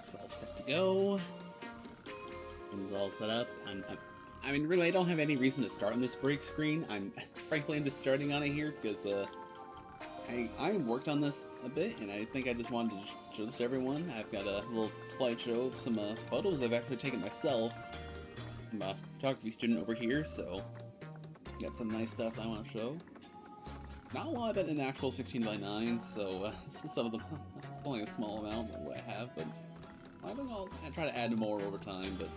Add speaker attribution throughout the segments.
Speaker 1: Mic's all set to go. Things all set up. I mean, really, I don't have any reason to start on this break screen. Frankly, I'm just starting on it here because I worked on this a bit, and I think I just wanted to show this to everyone. I've got a little slideshow of some photos I've actually taken myself. I'm a photography student over here, so got some nice stuff I want to show. Not a lot of it in actual 16:9, so some of them only a small amount of what I have, but I think I'll try to add more over time. But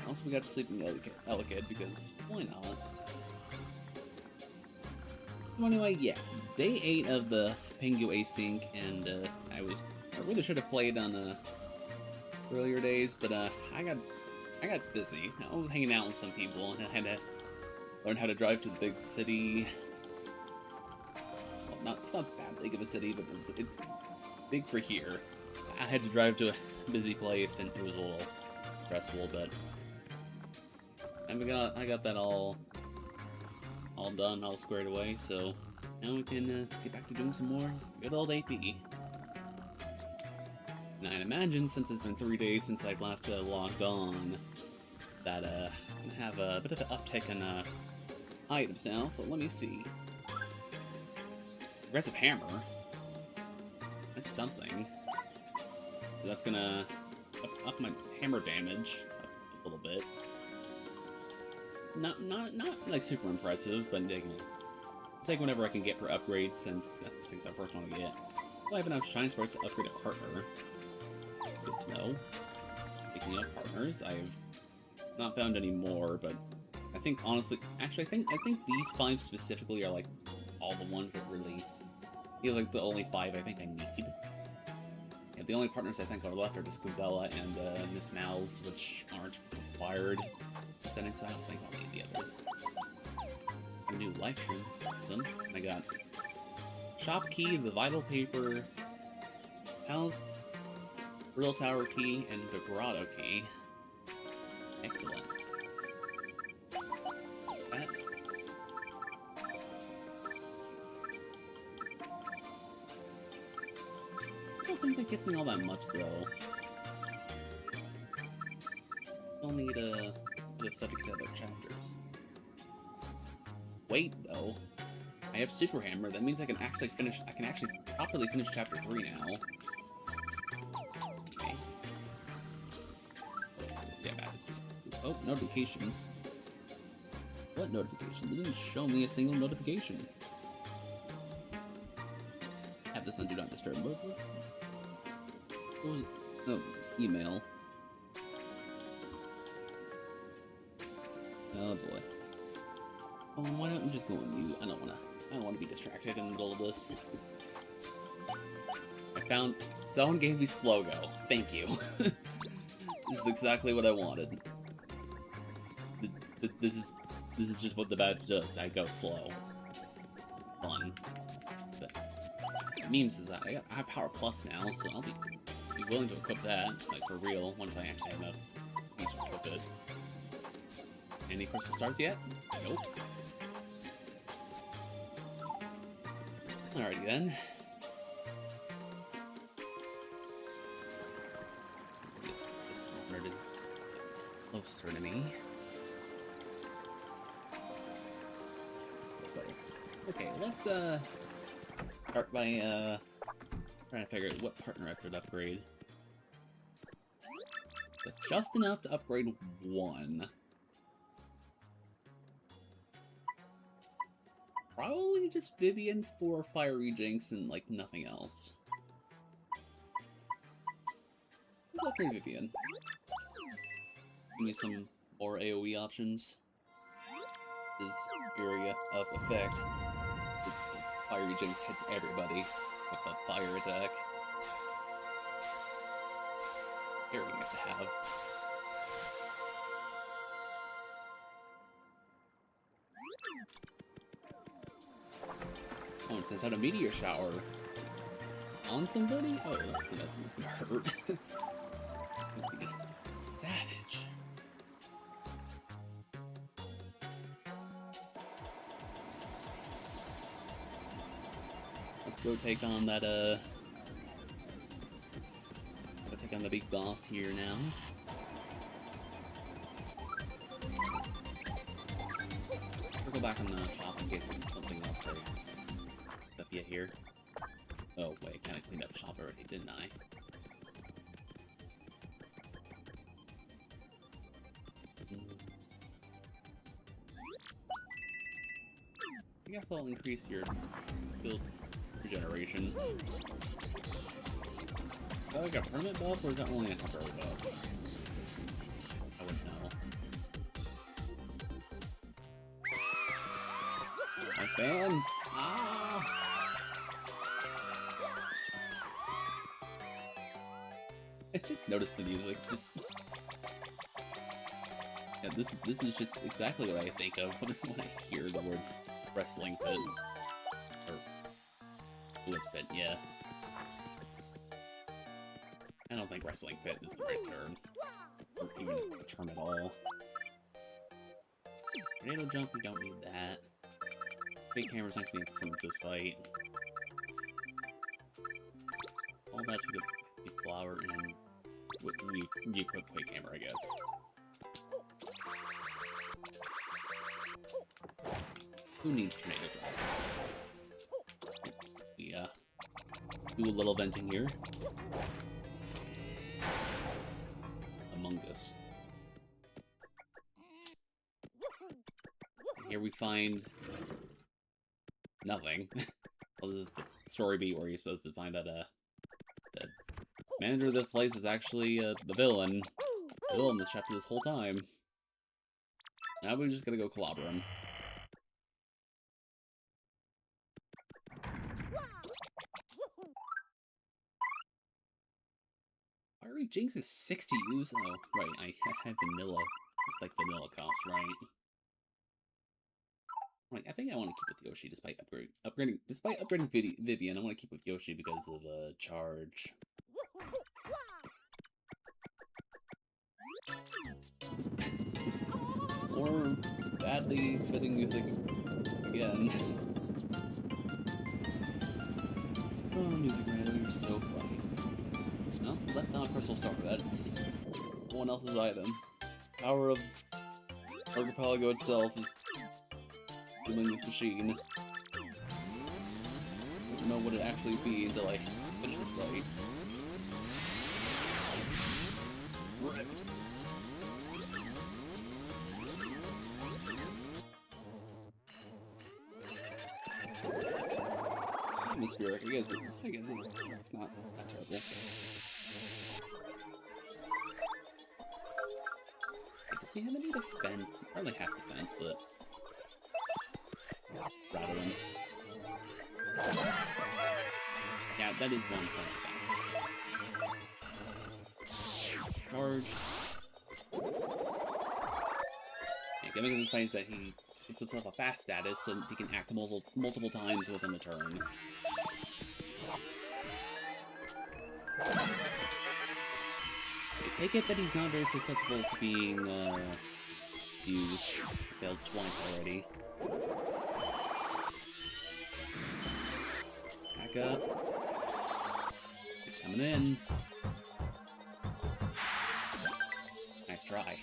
Speaker 1: also, we got Sleeping Elikid because why not? Well, anyway, yeah, day 8 of the Pingu Async, and I really should have played on earlier days, but I got busy. I was hanging out with some people, and I had to learn how to drive to the big city. Well, it's not that big of a city, but it's big for here. I had to drive to a busy place, and it was a little stressful, but I got that all done, all squared away, so now we can get back to doing some more good old AP. Now, I'd imagine, since it's been 3 days since I've last logged on, that I have a bit of an uptick in items now, so let me see. Aggressive Hammer. That's something. That's gonna up my hammer damage a little bit. Not like super impressive, but it's like whenever I can get for upgrade, since that's like the first one I get. Well, I have enough shine sparks to upgrade a partner. Good to know. Speaking of partners, I've not found any more, but I think honestly, actually, I think these 5 specifically are like all the ones that really feels like the only 5 I think I need. Yeah, the only partners I think are left are just Scubella and Miss Mal's, which aren't required settings, so I don't think I'll need the others. A new life stream, awesome. I got shop key, the vital paper, Pal's Real Tower key, and the Grotto key. Excellent. That. I don't think that gets me all that much, though. I'll need other stuff to get to other chapters. Wait, though. I have Super Hammer. That means I can actually properly finish chapter 3 now. Okay. Yeah, oh, notifications. What notification? It didn't show me a single notification. Have this on Do Not Disturb mode. What was it? Oh, email. Oh boy. Oh, why don't you just go on mute? I don't wanna be distracted in the middle of this. I found someone gave me slow go. Thank you. This is exactly what I wanted. This is just what the badge does. I go slow. Fun. But memes is that I have Power Plus now, so I'll be willing to equip that, like for real, once I actually have enough means to equip it. Any crystal stars yet? Nope. Alrighty then. This is closer to me. Okay, let's start by trying to figure out what partner I could upgrade. But just enough to upgrade 1. Probably just Vivian for Fiery Jinx and like nothing else. Let's upgrade Vivian. Give me some more AoE options. This area of effect. Fiery Jinx hits everybody with a fire attack. Very nice to have. Oh, it says how to meteor shower on somebody? Oh, that's gonna hurt. It's gonna be savage. Let's go take on that I'm the big boss here now. I'll go back in the shop in case there's something else I picked up yet here. Oh wait, I kind of cleaned up the shop already, didn't I? I guess I'll increase your build regeneration. Is that like a permanent buff, or is that only a temporary buff? I wouldn't know. My fans! Ah! I just noticed the music. Yeah, this is just exactly what I think of when I hear the words wrestling pit. Or blitz pit, yeah. I don't think wrestling pit is the right term. Or even a term at all. Tornado jump, we don't need that. Big hammer's not gonna be improved this fight. All that to the flower and we equip quick hammer, I guess. Who needs tornado jump? Oops. Yeah. Do a little venting here. Among Us. And here we find nothing. Well, this is the story beat where you're supposed to find that the manager of this place was actually the villain. The villain this chapter this whole time. Now we're just gonna go clobber him. Fiery Jinx is 60 use. Oh, right. I have vanilla. It's like vanilla cost, right? Right, I think I want to keep with Yoshi despite upgrading. Despite upgrading Vivian, I want to keep with Yoshi because of charge. Or badly fitting music again. Oh, music random, you're so funny. No, so that's not a crystal star. That's someone else's item. Power of Archipelago itself is doing this machine. I don't know what it actually be until I finish this fight. Ripped. Atmospheric, I guess it's not that terrible. Does he have any defense? He probably has defense, but rattling. Yeah, that is one point of defense. Charge. Yeah, giving him this fight is that he gives himself a fast status so he can act multiple times within a turn. I take it that he's not very susceptible to being used. He failed twice already. Back up. He's coming in. Nice try.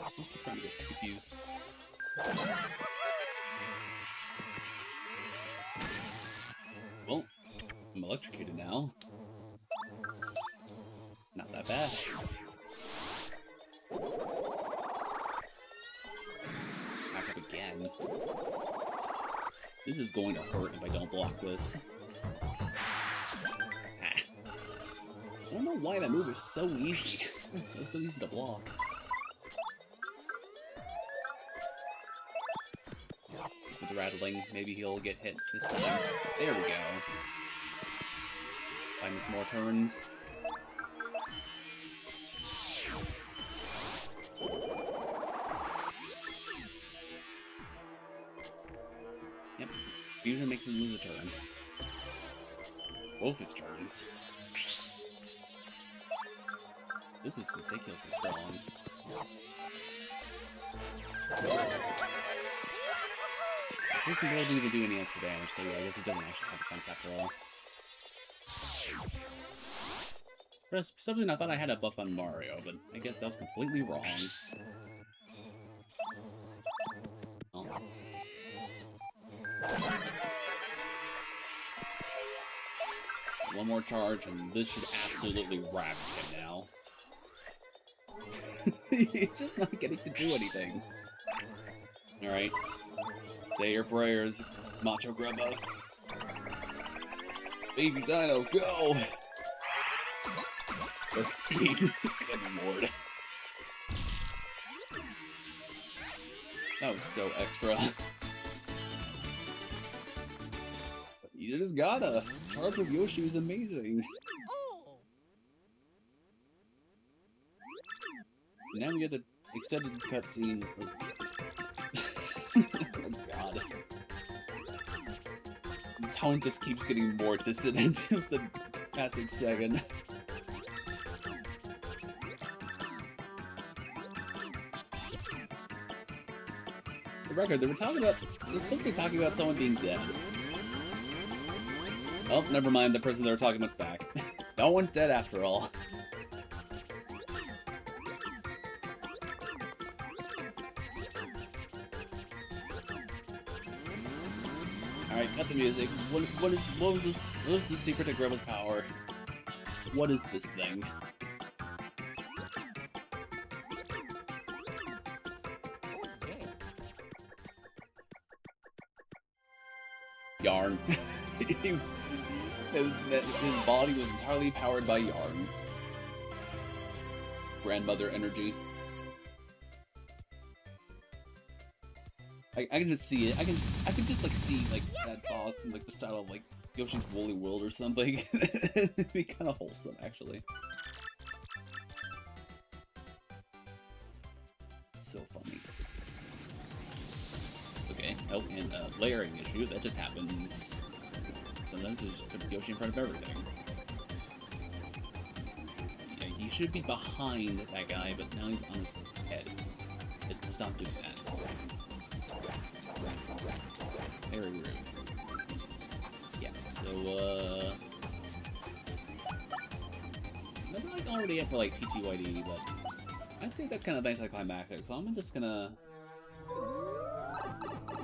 Speaker 1: I'm trying to get confused. Well, I'm electrocuted now. Not that bad. Back up again. This is going to hurt if I don't block this. Ah. I don't know why that move is so easy. It's so easy to block. With the rattling, maybe he'll get hit this time. There we go. Find me some more turns. Yep. Fusion makes him lose a turn. Both his turns. This is ridiculously strong. Jason Ball didn't even do any extra damage, so yeah, I guess he doesn't actually have defense after all. For some reason, I thought I had a buff on Mario, but I guess that was completely wrong. Oh. One more charge, and this should absolutely ravage him now. He's just not getting to do anything. Alright. Say your prayers, Macho Grubba. Baby Dino, go! 13. Good lord. That was so extra. You just gotta. Charge with Yoshi is amazing. Now we get the extended cutscene. Oh god. The tone just keeps getting more dissonant with the passing second. For the record, they're supposed to be talking about someone being dead. Oh, never mind, the person they were talking about's back. No one's dead after all. Alright, cut the music. What was the secret to Grubba's power? What is this thing? Yarn. His body was entirely powered by yarn. Grandmother energy. I can just see it. I can just like see like that boss in like the style of like Yoshi's Woolly World or something. It'd be kind of wholesome, actually. So funny. Okay. Oh, and layering issue that just happens. Sometimes it just puts Yoshi in front of everything. Yeah, he should be behind that guy, but now he's on his head. Stop doing that. Very rude. Yeah, so, I'm like already up for like TTYD, but I think that's kind of anticlimactic, so I'm just gonna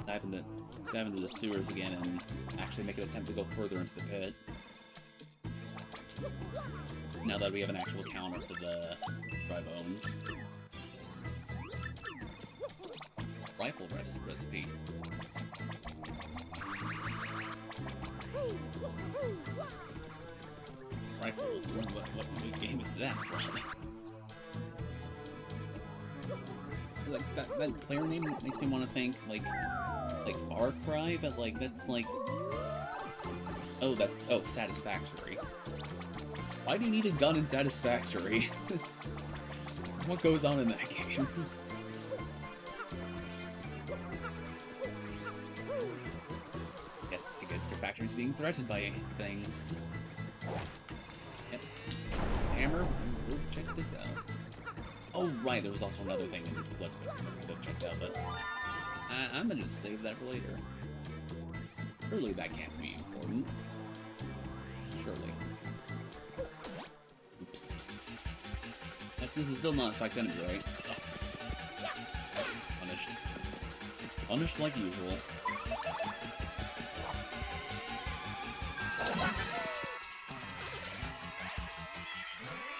Speaker 1: dive into the sewers again and actually make an attempt to go further into the pit. Now that we have an actual counter for the dry bones. Rifle recipe. Rifle. What game is that from? Like that player name makes me want to think like Far Cry, but like that's like Satisfactory. Why do you need a gun in Satisfactory? What goes on in that game? Yes, because your factory is being threatened by things. Yep. Hammer, we'll check this out. Oh right, there was also another thing in Let's Go that checked out, but I'm gonna just save that for later. Surely that can't be important. Surely. Oops. This is still not a spiked enemy, right? Oh. Punished. Punished like usual.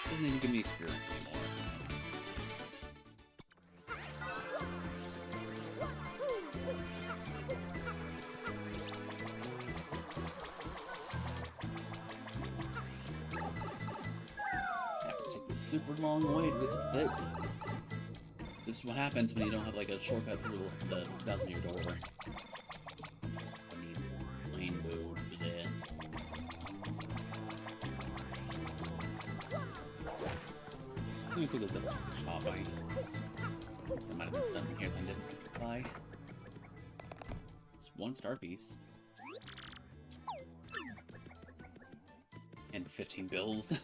Speaker 1: Doesn't even give me experience anymore. Super long way to get to the pit. This is what happens when you don't have like a shortcut through the 1,000-year door. I mean, rainbow for that. Let me put the shop by. There might have been stuff in here that I didn't buy. It's 1 star piece. And 15 bills. I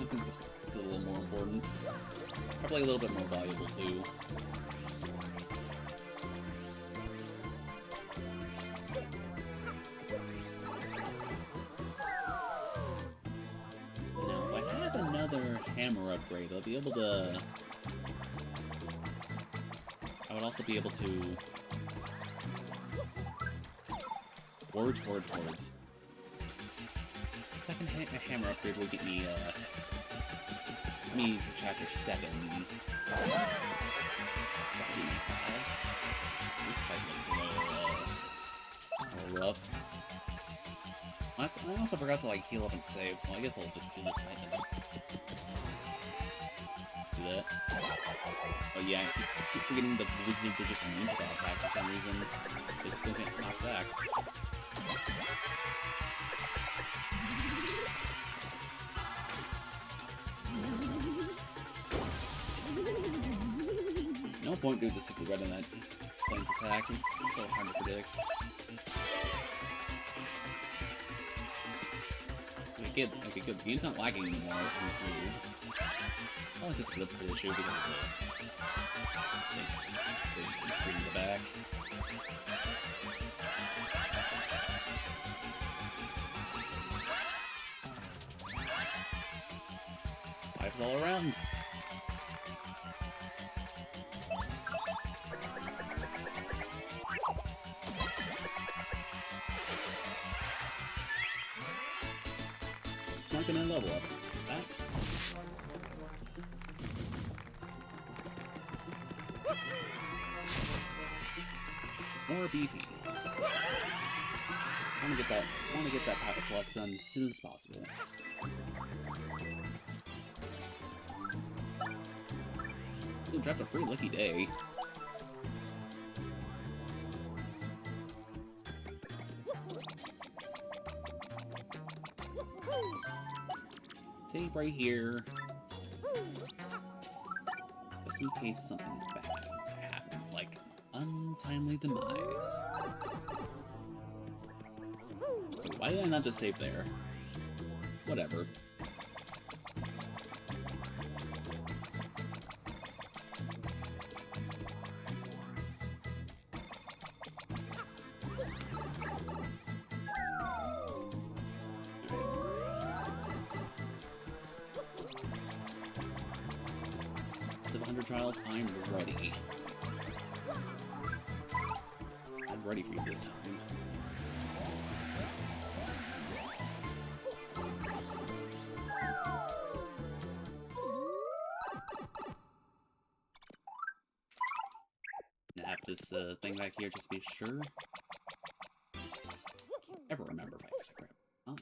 Speaker 1: think this is a little more important. Probably a little bit more valuable, too. hammer upgrade, I'll be able to... I would also be able to... Words. The second hammer upgrade will get me, to chapter 7. That'd be nice to have. This fight looks a little rough. I also forgot to, like, heal up and save, so I guess I'll just do this fight now. Do that. Oh yeah, I keep forgetting the wizards are just immune to that attack for some reason. They still get knocked back. No point doing the super red in that plane's attack. It's so hard to predict. Okay, good. The game's not lagging anymore. I'll just blitz for the issue because of the screen in the back. Lives all around. Not gonna level up. That. More BP. Want to get that Power Plus done as soon as possible. Ooh, dropped a pretty lucky day. Save right here. Just in case something bad happened, like untimely demise. Wait, why did I not just save there? Whatever. Trials, I'm ready. I'm ready for you this time. Nap this thing back here just to be sure. Can't ever remember if I actually grab. Oh.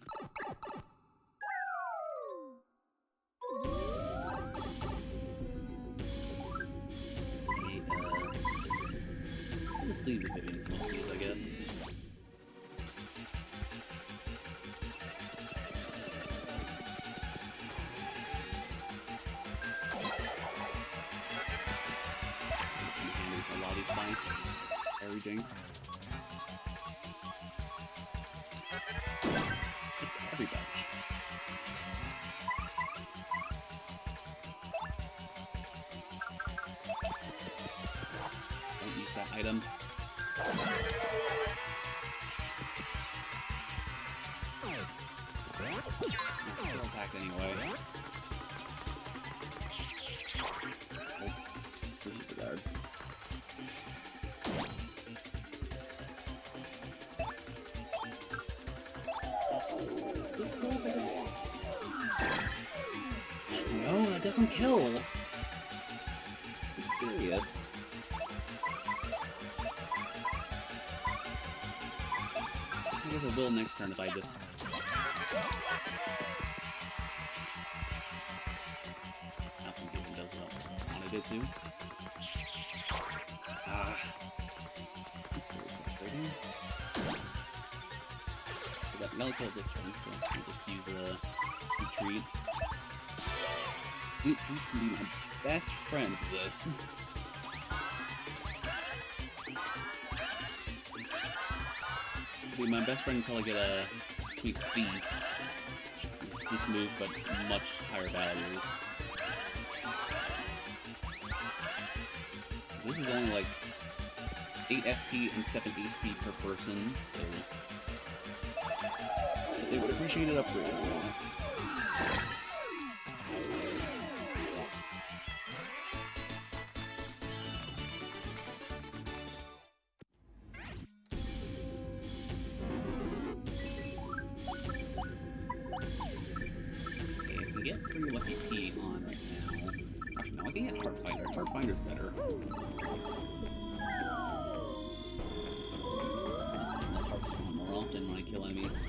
Speaker 1: Just leave the Vivian full speed, I guess. A lot of these fights. Harry Jinx. It's everybody. Don't use that item. It's still attacked anyway. Oh, super guard. Is this cool? No, that doesn't kill. Are you serious? I guess I will next turn if I just... Nothing even does what I wanted it to. That's very frustrating. I got Melancholy this turn, so I'll just use a retreat. Retreat's gonna be my best friend for this. Be my best friend until I get a Sweet Feast. This move, but much higher values. This is only like 8 FP and 7 HP per person, so they would appreciate it upgrade. get pretty lucky P on right now. Actually, no, I can get Hard Finder. Hard Finder's better. It's not hard spawn more often when I kill enemies.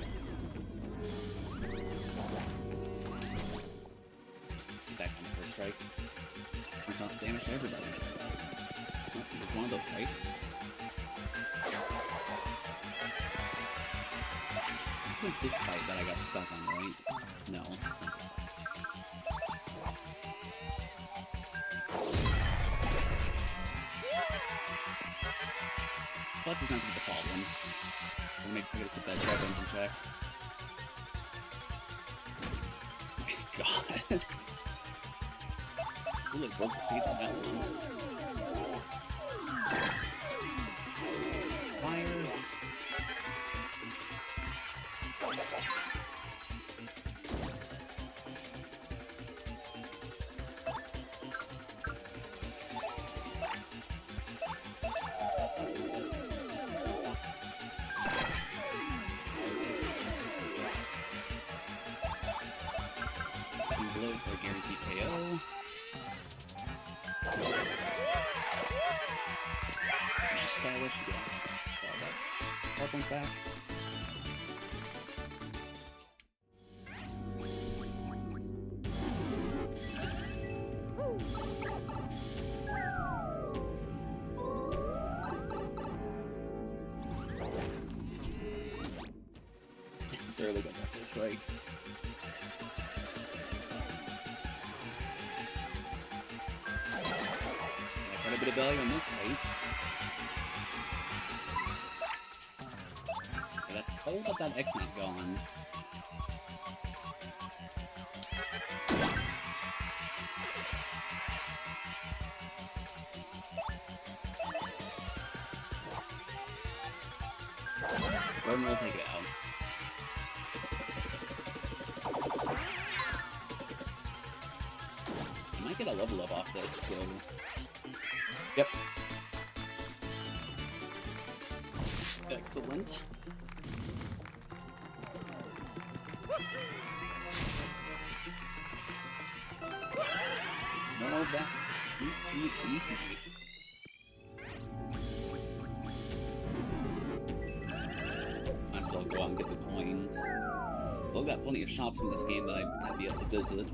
Speaker 1: Back on the first strike. It's not damage to everybody. Oh, it was one of those fights. I think this fight that I got stuck on, right? No. Pluck is not the problem. I'm gonna put that drive in check. Oh my god. Ooh, it broke the speed on that one. Fire. Blow for a guaranteed KO. Stylish to get that 4 points back. Barely got that first strike. Quite a bit of value on this fight. Yeah, that's cold, but that X not gone. Burn will take it out. I might get a level up off this, so... Yep. Excellent. More of that. Sweet. Might as well go out and get the coins. Well, I've got plenty of shops in this game that I have yet to visit.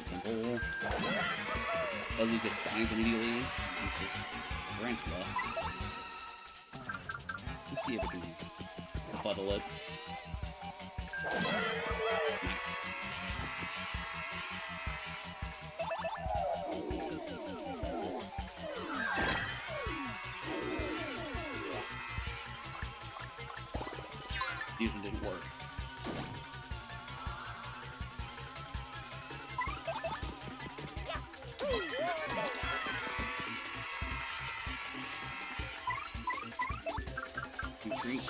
Speaker 1: Simple. Fuzzy just dies immediately. It's just tarantula. Let's see if we can befuddle it. Next. Fusion didn't work. Retreat.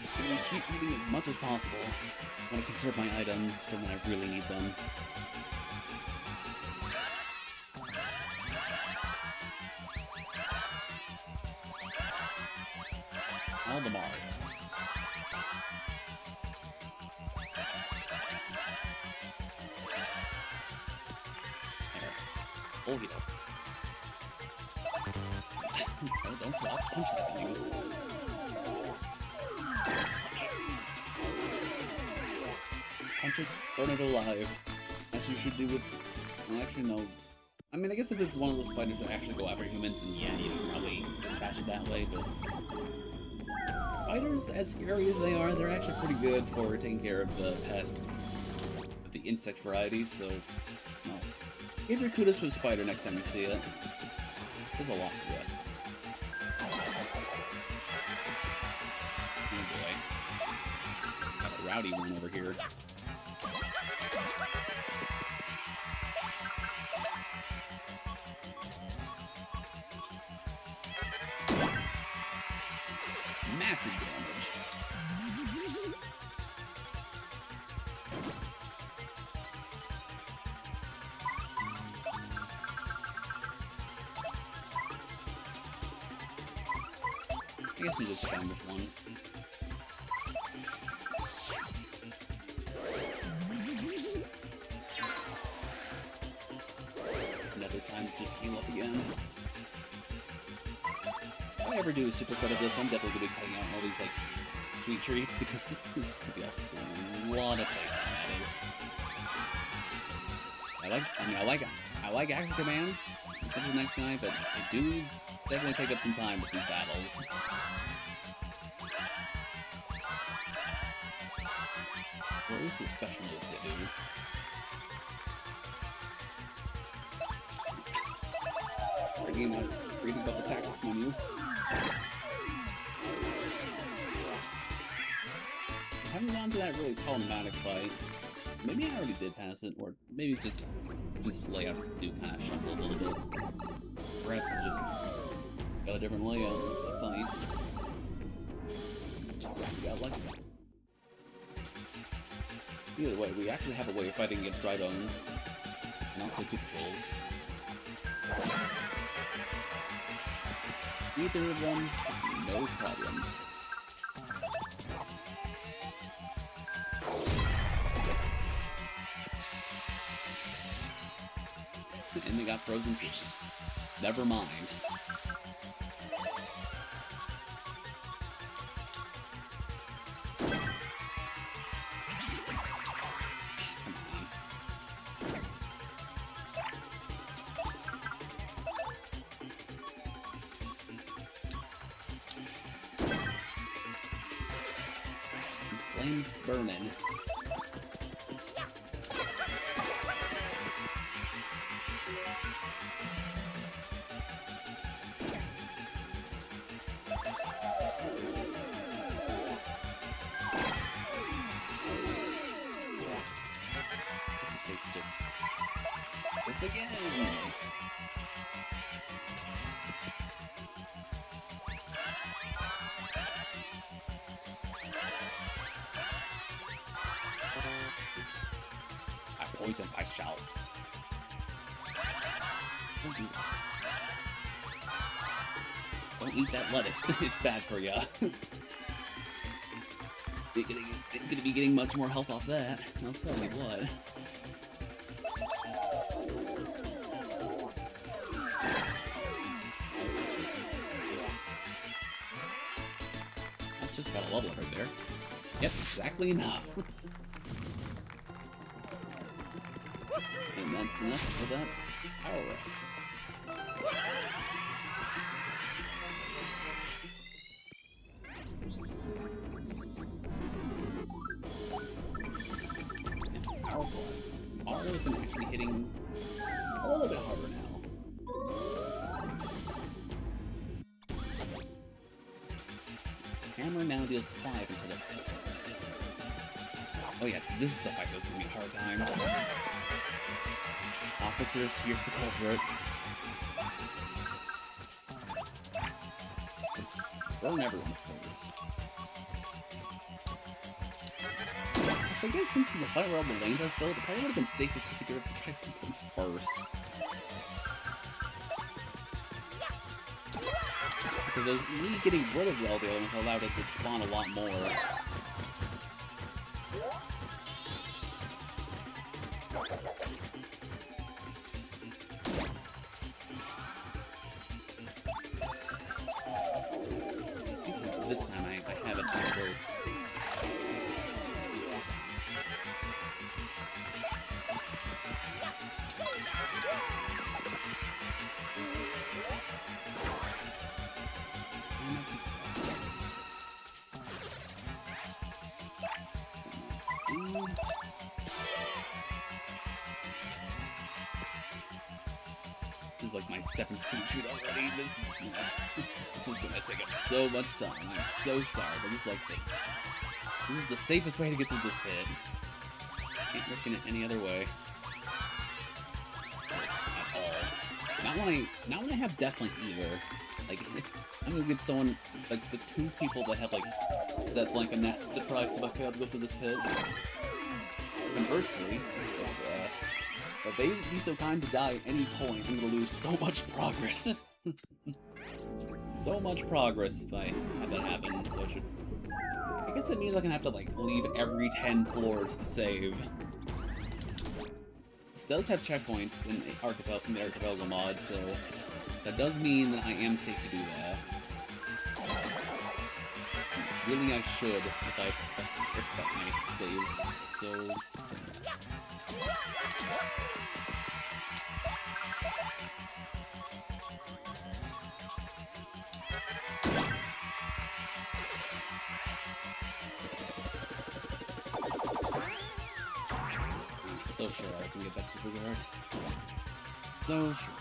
Speaker 1: I'm gonna sweep eating as much as possible. I want to conserve my items for when I really need them. All the bars. Oh, you know. Oh, don't stop. Punch that thing. Punch it, burn it alive. As you should do with... Well, actually, no. I mean, I guess if it's one of those spiders that actually go after humans, then yeah, you should probably dispatch it that way, but... Spiders, as scary as they are, they're actually pretty good for taking care of the pests. Of the insect variety, so... No. Give your kudos to a spider next time you see it. There's a lot to it. Oh boy. Got a rowdy one over here. Massive damage. guess we just found this one. Another time to just heal up again. If I ever do a supercut of this, I'm definitely gonna be cutting out all these like sweet treats because this is gonna be a lot of playtime added. I like action commands for the next night, but I do definitely take up some time with these battles. Or at least with special moves they do. Bringing my reading about the tactics menu. I haven't gone to that really problematic fight. Maybe I already did pass it, or maybe just these layouts do kind of shuffle a little bit. Perhaps it's just got a different layout of fights. Yeah, I like it. Either way, we actually have a way of fighting against dry bones, and also good trolls. Either of them, no problem. And they got frozen too. Never mind. Flames burning. This again. Oops. I poison my shell. Don't do that. Don't eat that lettuce. It's bad for ya. You're gonna be getting much more health off that. I'll tell you what. That's just about a level right there. Yep, exactly enough. And that's enough for that power up. Power plus. Mario's been actually hitting a little bit harder now. Hammer now deals 5 instead of 8. Oh yeah, this is the fight that's gonna be a hard time. Officers, here's the culprit. Let's burn everyone first. So I guess since it's a fight where all the lanes are filled, it probably would have been safest just to get rid of the checkpoints first. Because me getting rid of all the other ones allowed it to spawn a lot more. This time I have it on the ropes. This is like my 7th suit shoot already. This is gonna take up so much time. I'm so sorry, but this is the safest way to get through this pit. Can't risk it any other way. At all. Not when I have Deathblink either. Like, I'm gonna give someone, like, the 2 people that have, like, Deathblink a nasty surprise if I fail to go through this pit. Conversely, if they be so kind to die at any point, I'm gonna lose so much progress. so much progress if I have that happen, so I should... I guess that means I'm gonna have to, like, leave every 10 floors to save. This does have checkpoints in the Archipelago mod, so that does mean that I am safe to do that. Really, I should if I my save. So. So sure I can get that super guard. So sure.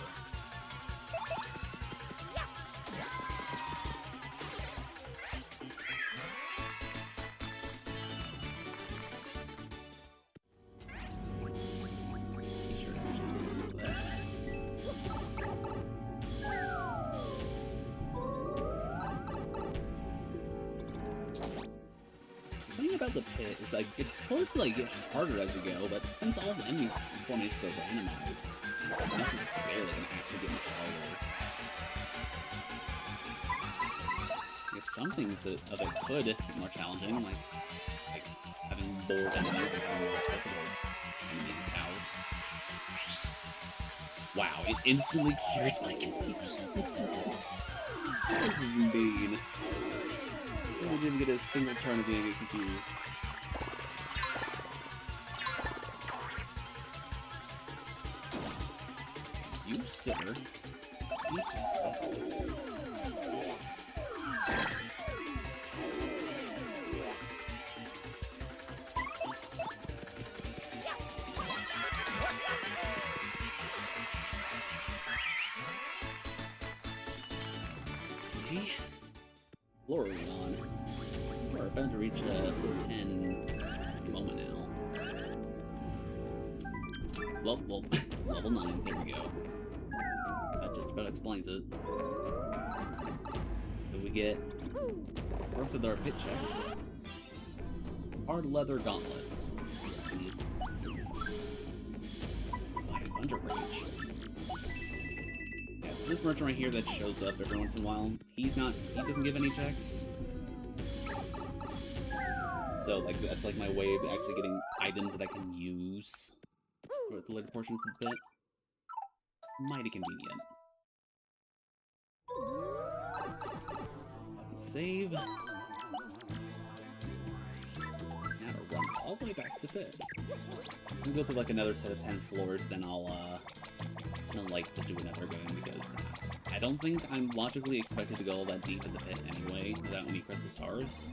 Speaker 1: About the pit is like it's supposed to like get harder as you go, but since all the enemy formations are randomized, it's not necessarily gonna actually get much harder. If some things of it could be more challenging, like having more enemies and having more difficult enemies out. Wow, it instantly cures my confusion. This is mean. I didn't get a single turn of being confused. You, sir. Okay. Floor are we on? We're about to reach floor 10 any moment now. Well, level 9, there we go. That just about explains it. So we get, first of our pit checks, hard leather gauntlets. Under rage. Yeah, so this merchant right here that shows up every once in a while, he doesn't give any checks. So, like, that's like my way of actually getting items that I can use for the later portions of the bit. Mighty convenient. Save. Now to run all the way back to the pit. I'm gonna go through like another set of 10 floors, then I'll like to do another game because I don't think I'm logically expected to go all that deep in the pit anyway without any crystal stars.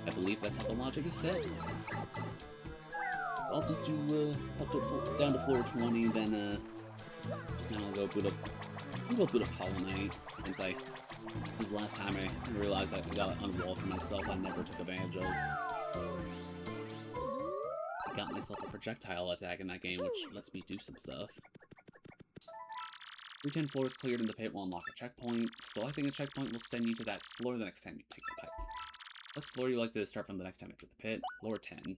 Speaker 1: I believe that's how the logic is set. I'll just do up to down to floor 20, then I'll go boot up Hollow Knight, since this is the last time I realized I got it unwalled for myself I never took advantage of. I got myself a projectile attack in that game, which lets me do some stuff. 10 floors cleared in the pit will unlock a checkpoint. Selecting a checkpoint will send you to that floor the next time you take the pipe. What floor do you like to start from the next time you enter the pit? Floor 10.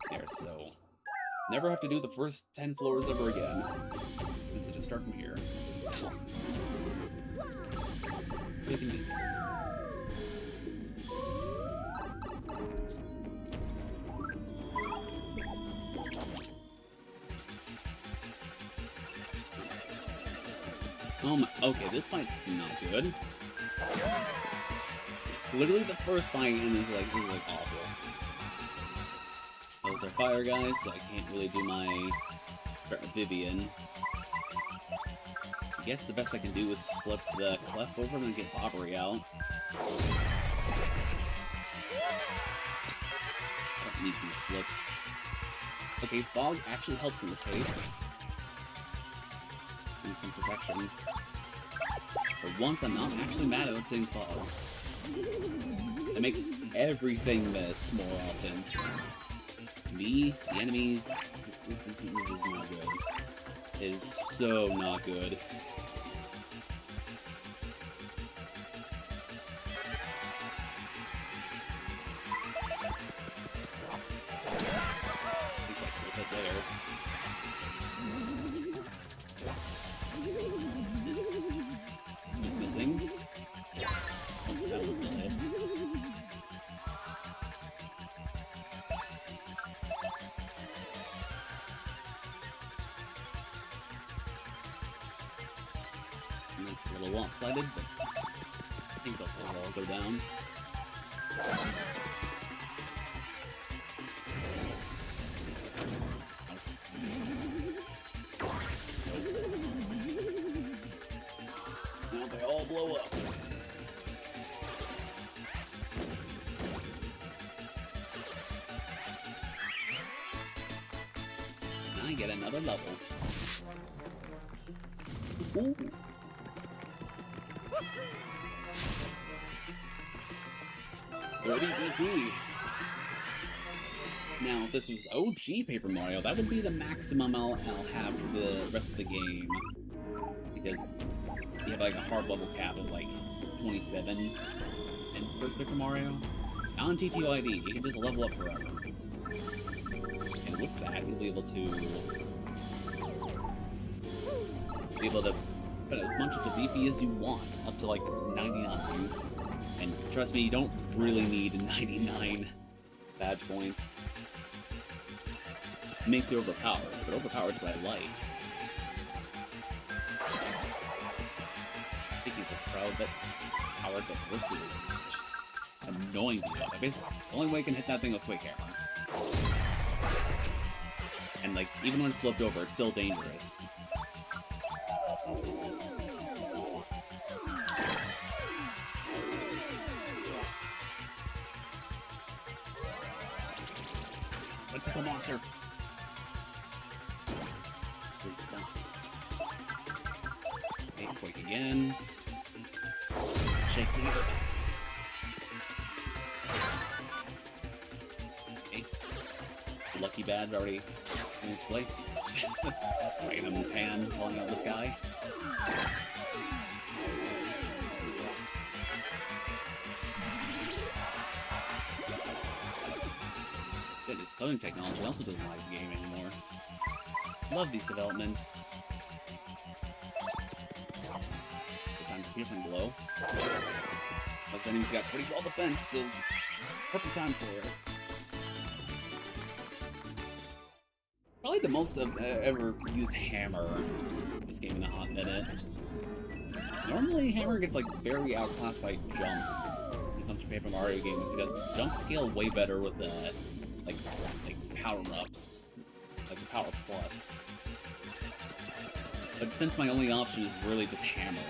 Speaker 1: There, so never have to do the first 10 floors ever again. And so just start from here. Big and deep. Oh my, okay, this fight's not good. Literally the first fight in this is like awful. Those are fire guys, so I can't really do my Vivian. I guess the best I can do is flip the Clef over and get Bobbery out. I don't need these flips. Okay, Fog actually helps in this case. Do some protection. For once, I'm not actually mad at seeing Fog. They make everything miss more often. The enemies, this is not good. It is so not good. I think that's the hit there. Missing. little lopsided, but I think they'll still all go down. Now they all blow up. Now I get another level. Ooh. BP. Now, if this was OG Paper Mario, that would be the maximum I'll have for the rest of the game. Because you have like a hard level cap of like 27 in first Paper Mario. Now on TTYD, you can just level up forever. And with that, you'll be able to put as much of the BP as you want, up to like 99. And trust me, you don't really need 99 badge points. It makes you overpowered, but overpowered is what I like. I think it's a crowd that powered the versus annoying to do. Basically, the only way you can hit that thing with quick hammer. And like, even when it's flipped over, it's still dangerous. Let's go, monster. Please stop. Okay, quick again. Shake the ear. Okay. Lucky badge already in its play. Random pan falling out of the sky. This coding technology also doesn't like the game anymore. Love these developments. Good time to piercing blow. Those enemies got pretty solid defense, so perfect time for it. Probably the most I've ever used hammer in this game in a hot minute. Normally, hammer gets like very outclassed by jump when it comes to Paper Mario games because jump scale way better with that. Like power-ups, like the Power Plus. But since my only option is really just hammer,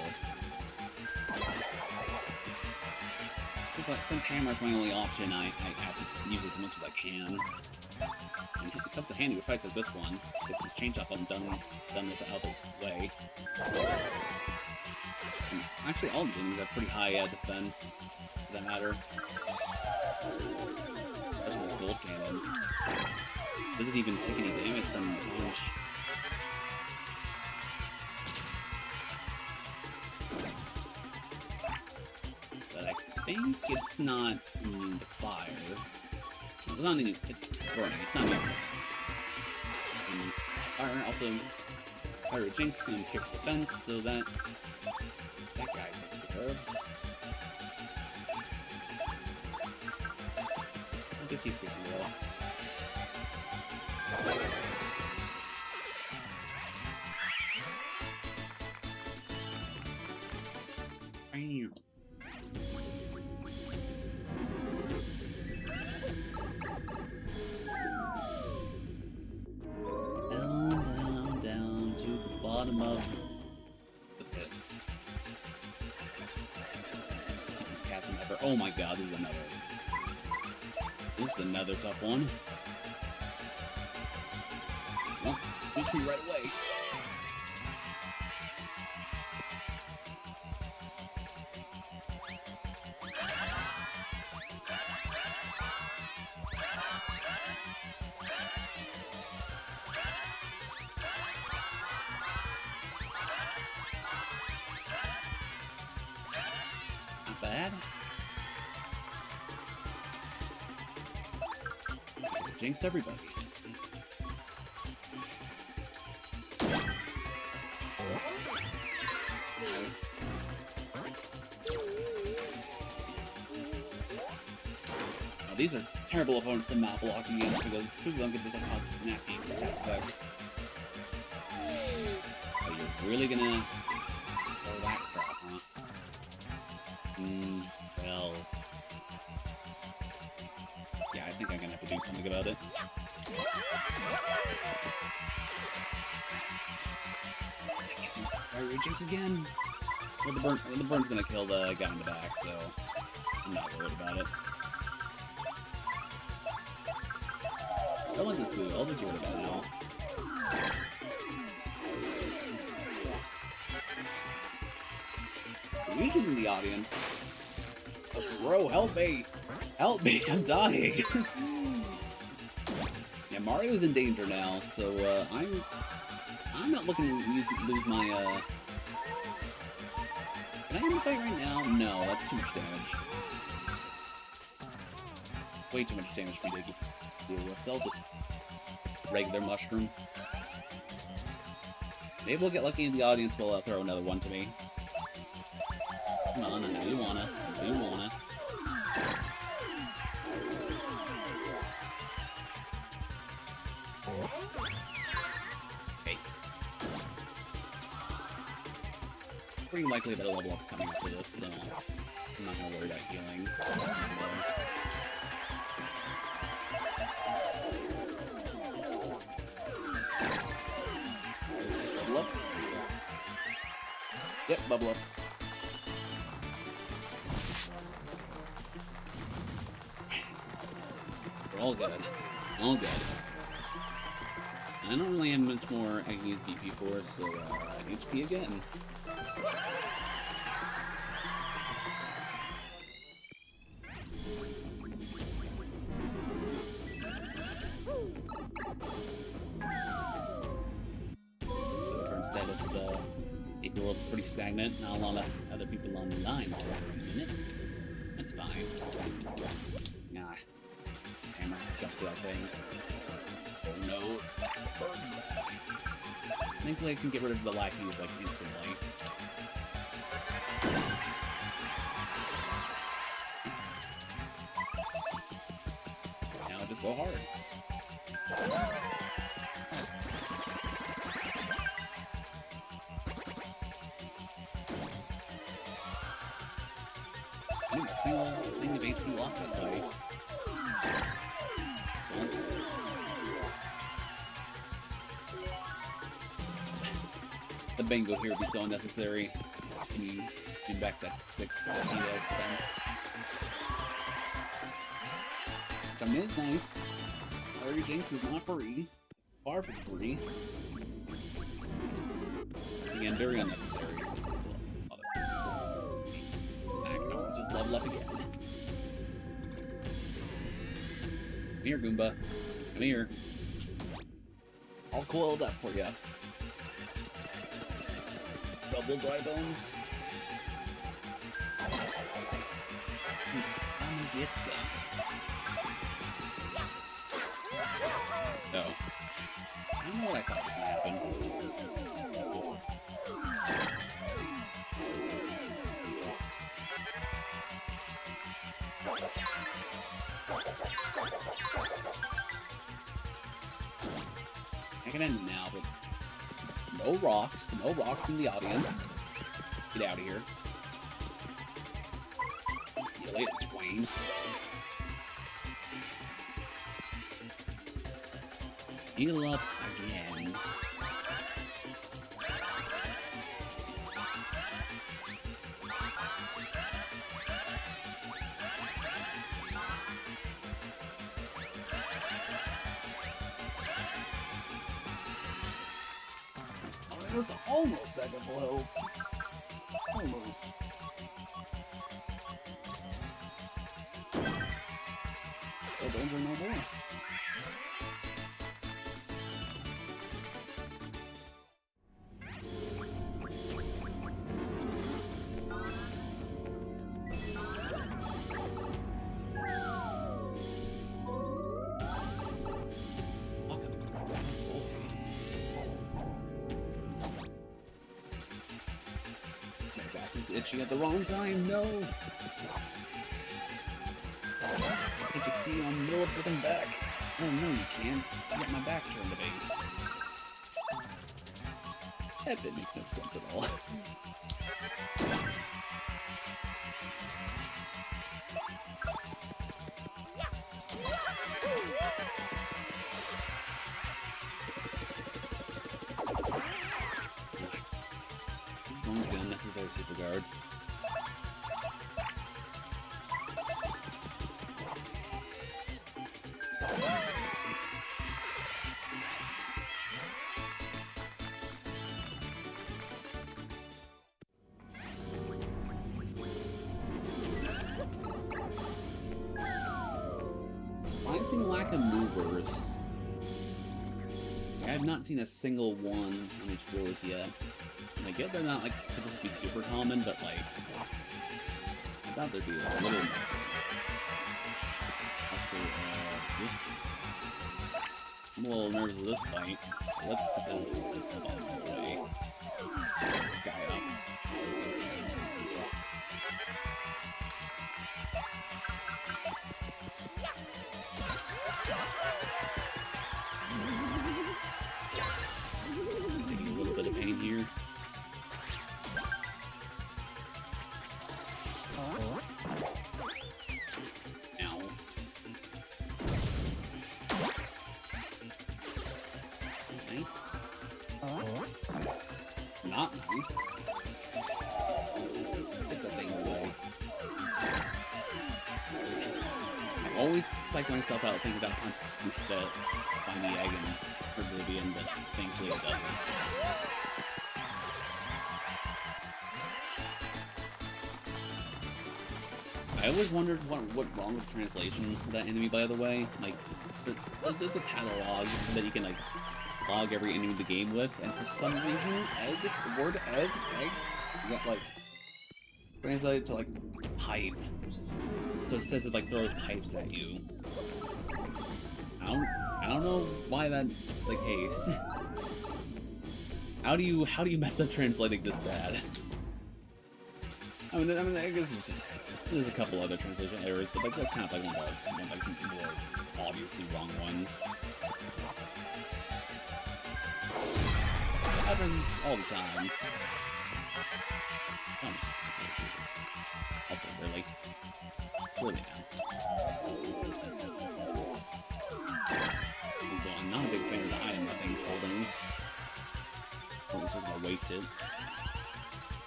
Speaker 1: since hammer is my only option, I have to use it as much as I can. And it comes to handy with fights like this one, gets his change up and done with it out of the way. And actually, all of them have pretty high defense, for that matter. This gold cannon doesn't even take any damage from the punch. But I think it's not immune to fire. It's not immune, it's burning, it's not immune. And fire also, fire Jinx can pierce defense, so that guy taken care of. Just use piercing blow. Down to the bottom of the pit. Deepest chasm ever. Oh my god, this is another. This is another tough one. Well, reach me right away. Not bad. Jinx everybody. Now, these are terrible opponents to map block against because two of them can just cause nasty cast effects. Are you really gonna Oh, that crap, huh? Well... Yeah, I think I'm gonna have to do something about it. Fire Jinx again! Well, the burn's gonna kill the guy in the back, so I'm not worried about it. I want this food. I'll just get rid of it now. Luigi's in the audience. Bro, help me! Help me! I'm dying! Yeah, Mario's in danger now, so I'm not looking to lose my Can I end the fight right now? No, that's too much damage. Way too much damage for me to deal with, so I'll just regular mushroom. Maybe we'll get lucky in the audience, we'll throw another one to me. Come on, I know you wanna. I know you wanna. Hey. Pretty likely that a level up's coming after this, so I'm not gonna worry about healing. Bubble up? Yep, bubble up. We're all good. All good. I don't really have much more I can use BP for, so HP again. So the current status of the AP Roulette is pretty stagnant. Not a lot of other people on the line in it. That's fine. Nah. This hammer jumped to that thing. Oh no. Thankfully I can get rid of the lackeys like instantly. Now just go hard. Ooh, a single thing of HP lost that fight. Excellent. The bingo here would be so unnecessary. Can you get back that 6 that I spent? I mean, it's nice. Fire Jinx is not free. Far from free. Again, very unnecessary since it's still other. I can always just level up again. Come here, Goomba. Come here. I'll coil that for you. Double dry bones. I'm gonna get some. No. I don't know what I thought was gonna happen. I can end it now, but no rocks in the audience. Get out of here. See you later, Twain. Heal up again.
Speaker 2: It was almost back up low. Almost. Oh, danger no more.
Speaker 1: Itching at the wrong time, no! I can see you on the middle of something back. Oh no, you can't. I got my back turned to me. That bit makes no sense at all. Don't get unnecessary super guards. Surprising lack of movers. I have not seen a single one on these floors yet. I get they're not like supposed to be super common, but like I thought there'd be a little. Also, I'm a little nervous of this fight. Let's get this away. This guy up. Taking a little bit of pain here. Ow. Nice. Not nice. Get that thing away. I always psych myself out thinking about punching the spiny egg in Oblivion, but thankfully it doesn't. I always wondered what's wrong with the translation for that enemy, by the way. Like, there's a catalog that you can, like, log every enemy of the game with, and for some reason, the word egg, got, like, translated to, like, pipe. So it says it, like, throws pipes at you. I don't know why that's the case. How do you mess up translating this bad? I mean, I guess it's just there's a couple other translation errors, but like that's kind of like one of the more obviously wrong ones. It happens all the time. Also, really now. So I'm not a big fan of the item that thing's holding. I'm just gonna waste it.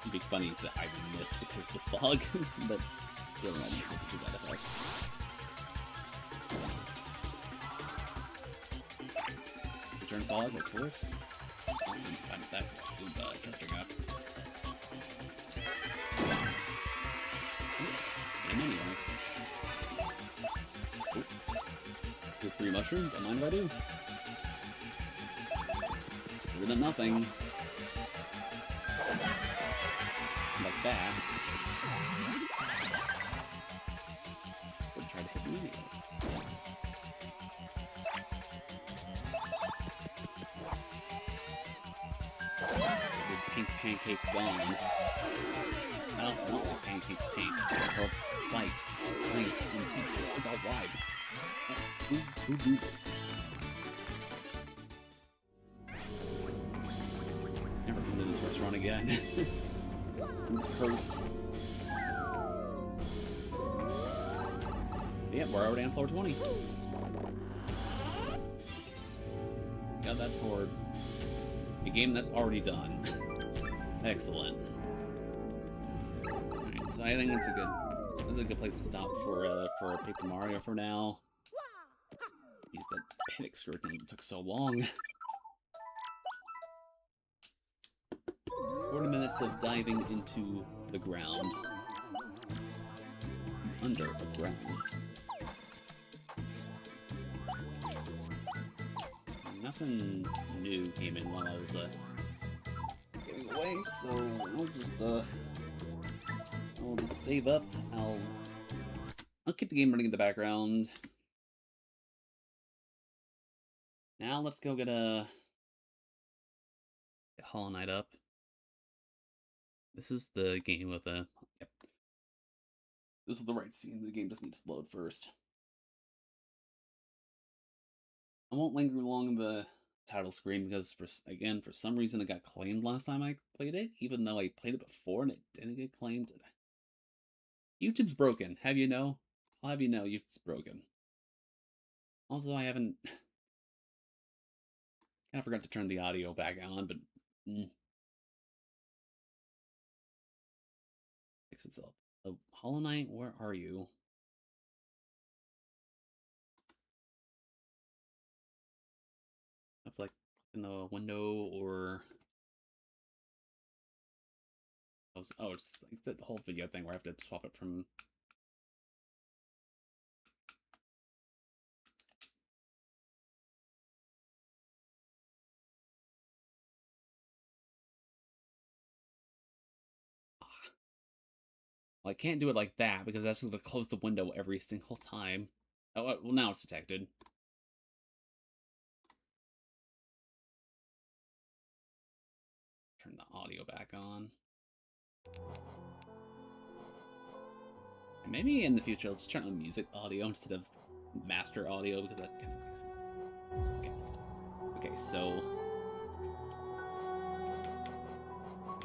Speaker 1: It'd be funny if the item missed because of the fog, but really not used doesn't do that effect. Return fog, of course. I'm fine with that. Charging up. And anyway. With 3 mushrooms, don't mind if I do. Better than nothing. Like that. Would try to hit me anyway. This pink pancake gone. I don't want pancakes pink. Or spikes. Nice. It's all wide. Who do this? Never come to this restaurant again. It's cursed. Yeah, we're already on floor 20. Got that for a game that's already done. Excellent. Alright, so I think that's a good place to stop for Paper Mario for now. Jeez, that panic scrutiny even took so long. 40 minutes of diving into the ground. Under the ground. Nothing new came in while I was getting away, so I'll just save up. I'll keep the game running in the background. Now let's go get Hollow Knight up. This is the game with the... Yep. This is the right scene. The game just needs to load first. I won't linger along the title screen because for some reason it got claimed last time I played it, even though I played it before and it didn't get claimed. YouTube's broken. Have you know? I'll have you know YouTube's broken. Also, I haven't kind of forgot to turn the audio back on, but fix itself. Oh, Hollow Knight, where are you? I have to, like, in the window or oh, it's like the whole video thing where I have to swap it from. Well, I can't do it like that because that's going to close the window every single time. Oh, well, now it's detected. Turn the audio back on. And maybe in the future, let's turn on music audio instead of master audio because that kind of makes sense. Okay, so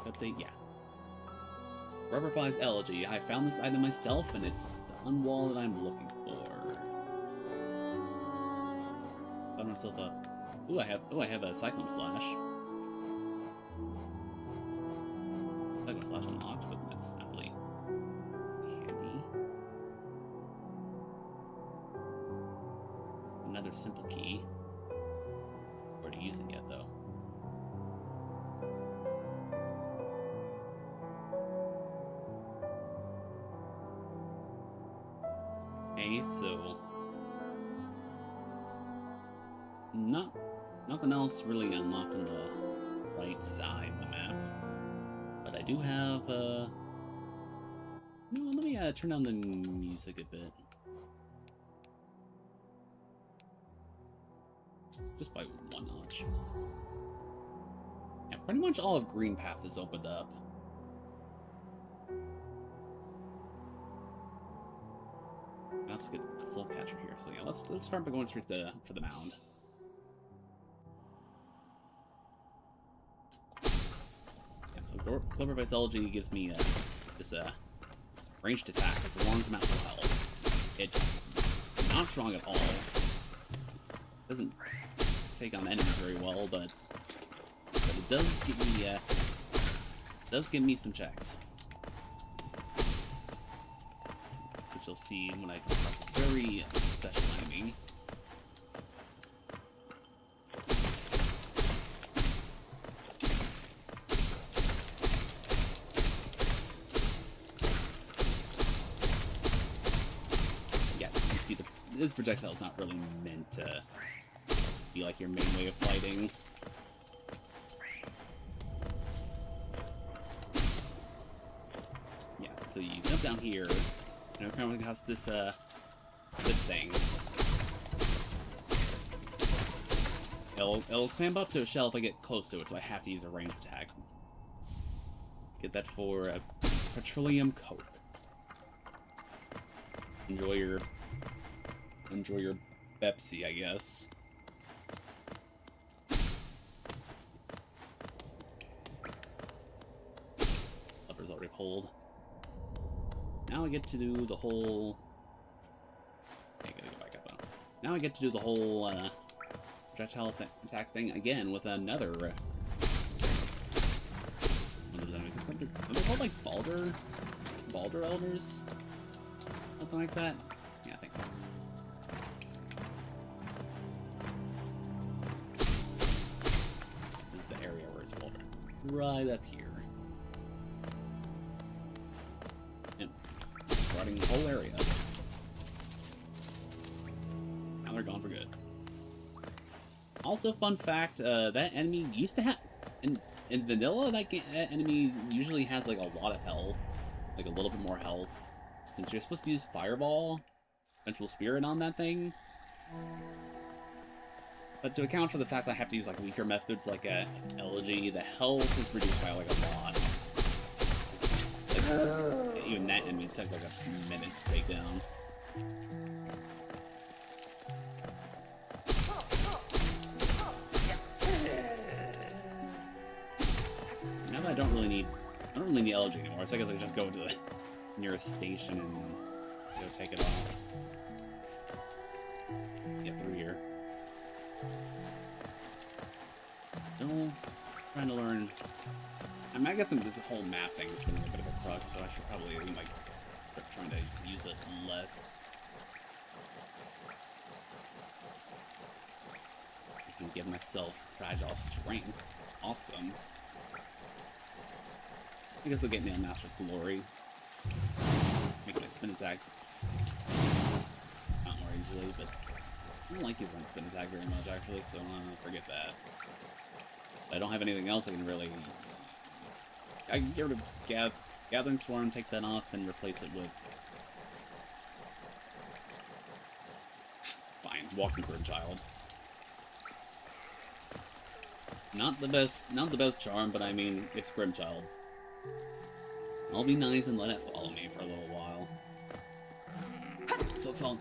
Speaker 1: update, yeah. Rubberfly's elegy. I found this item myself, and it's the unwall that I'm looking for. Found myself a. Ooh, I have a Cyclone Slash. Cyclone Slash unlocked, but that's not really handy. Another simple key. Where to use it yet, though? Okay, so nothing else really unlocked on the right side of the map, but I do have let me turn down the music a bit, just by one notch. Yeah, pretty much all of Green Path is opened up. Let's get Soul Catcher here. So yeah, let's start by going straight for the mound. Yeah, so Clovervice Elegy gives me this ranged attack as long as I'm at full health. It's not strong at all. Doesn't take on enemies very well, but it does give me some checks. You'll see when I press a very special enemy. Yeah, you see this projectile is not really meant to be like your main way of fighting. Yeah, so you jump down here. You know, kind of has this thing. It'll clamp up to a shell if I get close to it, so I have to use a ranged attack. Get that for petroleum coke. Enjoy your Pepsi, I guess. Lever's already pulled. Now I get to do the whole. I gotta go back up though. Now I get to do the whole projectile attack thing again with another. One of those enemies. Are they called like Balder Elders? Something like that? Yeah, I think so. This is the area where it's Balder. Right up here. Running the whole area. Now they're gone for good. Also, fun fact, that enemy used to have... In vanilla, that enemy usually has, like, a lot of health. Like, a little bit more health. Since you're supposed to use Fireball, Vengeful Spirit on that thing. But to account for the fact that I have to use, like, weaker methods like Elegy, the health is reduced by, like, a lot. Even that enemy took like a minute to take down. in the LG anymore, so I guess I just go to the nearest station and go take it off. Yeah, through here. Still trying to learn. I mean, I guess this whole map thing has been a bit of a crux, so I should probably like start trying to use it less. I can give myself fragile strength. Awesome. I guess I'll get Nail Master's Glory. Make my spin attack not more easily, but I don't like using my spin attack very much actually, so forget that. I don't have anything else I can really. I can get rid of Gathering Swarm, take that off, and replace it with. Fine, Walking Child. Not the best charm, but I mean, it's Grimchild. I'll be nice and let it follow me for a little while. So it's all.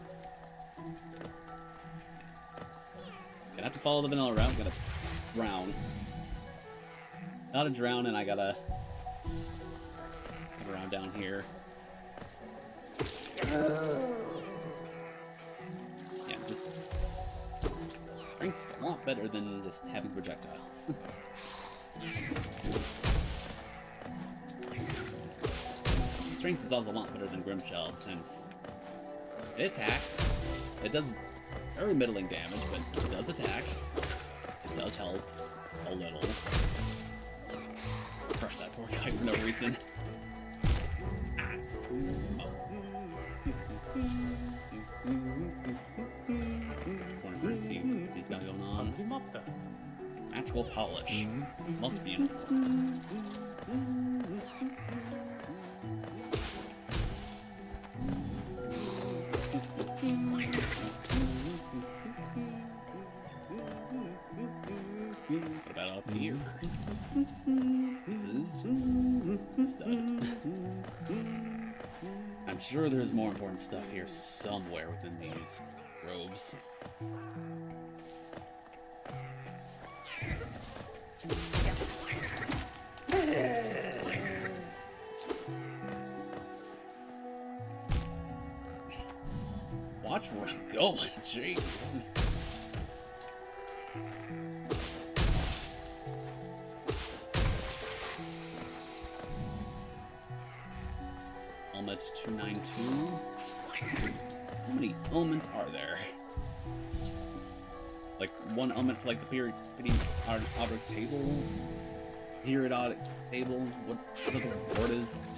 Speaker 1: Gonna have to follow the vanilla route, gotta drown. Gotta drown, and I gotta get around down here. Yeah, just strength a lot better than just having projectiles. Strength is also a lot better than Grimchild since it attacks. It does very middling damage, but it does attack. It does help a little. Crush that poor guy for no reason. Want to see what he's got going on. Natural polish. Must be important. What about up here? This is stud. I'm sure there's more important stuff here somewhere within these robes. Watch where I'm going, jeez. Element 292. How many elements are there? Like one element for like the periodic table? Periodic table? What the word is?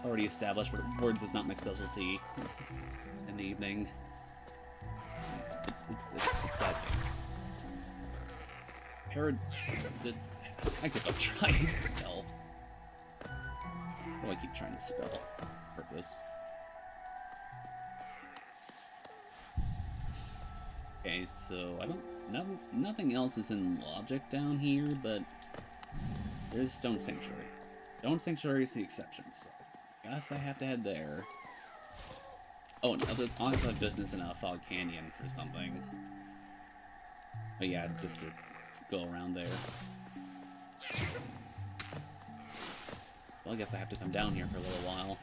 Speaker 1: Already established, but words is not my specialty in the evening. It's that thing. I give up trying to spell. What do I keep trying to spell? Purpose. Okay, so I don't. Nothing else is in logic down here, but there's Stone Sanctuary. Stone Sanctuary is the exception, so I guess I have to head there. Oh, and I also have business in a Fog Canyon for something. But yeah, just to go around there. Well, I guess I have to come down here for a little while.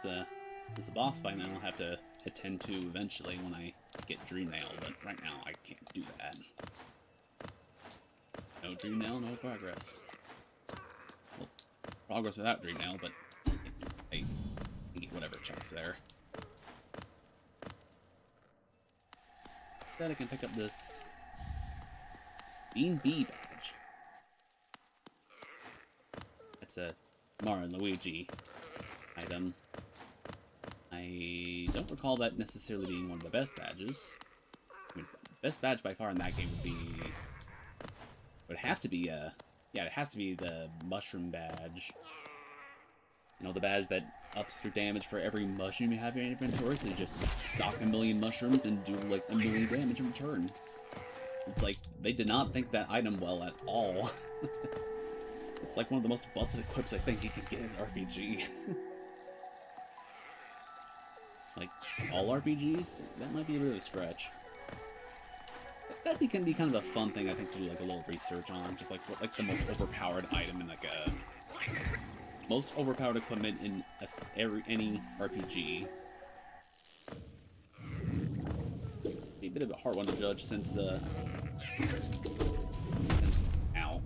Speaker 1: There's a boss fight that I'll have to attend to eventually when I get Dream Nail, but right now I can't do that. No Dream Nail, no progress. Well, progress without Dream Nail, but I can get whatever checks there. Then I can pick up this Bean Bee badge. That's a Mario and Luigi item. I don't recall that necessarily being one of the best badges. I mean, best badge by far in that game would have to be yeah, it has to be the mushroom badge. You know, the badge that ups your damage for every mushroom you have in your inventory, so you just stock a million mushrooms and do like a million damage in return. It's like they did not think that item well at all. It's like one of the most busted equips I think you can get in RPG. Like, all RPGs? That might be a bit of a stretch. Can be kind of a fun thing, I think, to do like a little research on. Just like what, like the most overpowered item in like a... Most overpowered equipment in any RPG. Be a bit of a hard one to judge since ow.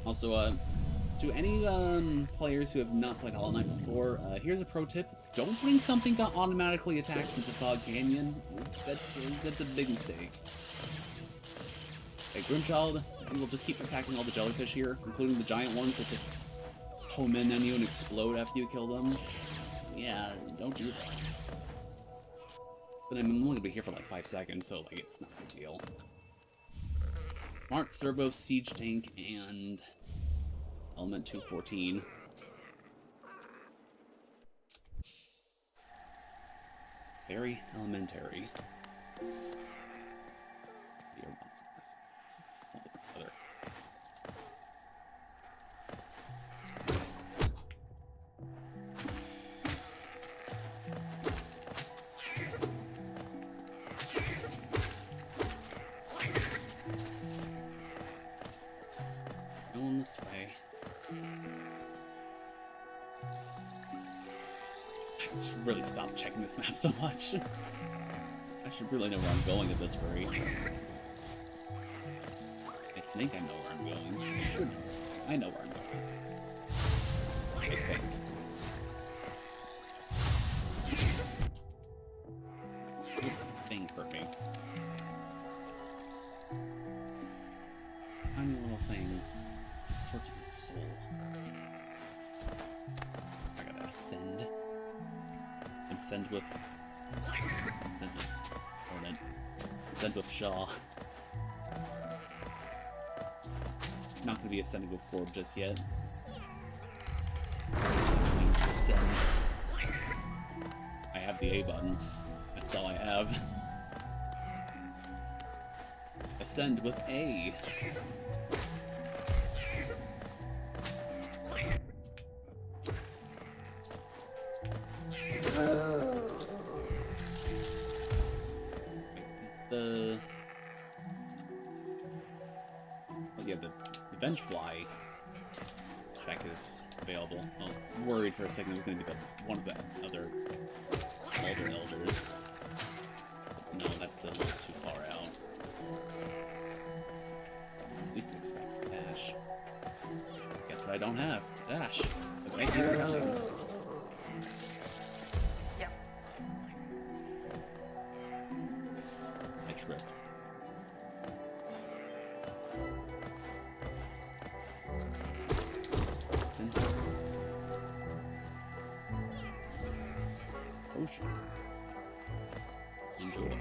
Speaker 1: Also, to any players who have not played Hollow Knight before, here's a pro tip. Don't bring something that automatically attacks into Fog Canyon. That's a big mistake. Okay, GirambQuamb, we will just keep attacking all the jellyfish here, including the giant ones that just home in on you and explode after you kill them. Yeah, don't do that. But I'm only gonna be here for like 5 seconds, so like it's not a big deal. Mark Turbo Siege Tank and Element 214. Very elementary. Dear monsters. Something or other. Going this way. I should really stop checking this map so much. I should really know where I'm going at this rate. I think I know where I'm going. I should. I know where I'm going. I think. Good thing for me. Tiny little thing. Towards my soul. I gotta ascend. Ascend with Hornet. Ascend with Shaw. Not gonna be ascending with Quamb just yet. Ascend. I have the A button. That's all I have. Ascend with A. Fly check is available. Well, I'm worried for a second it was going to be one of the other older elders. But no, that's a little too far out. At least it expects dash. Guess what I don't have? Dash. But thank you for coming.
Speaker 3: Yep.
Speaker 1: I tripped. Ocean. Enjoy.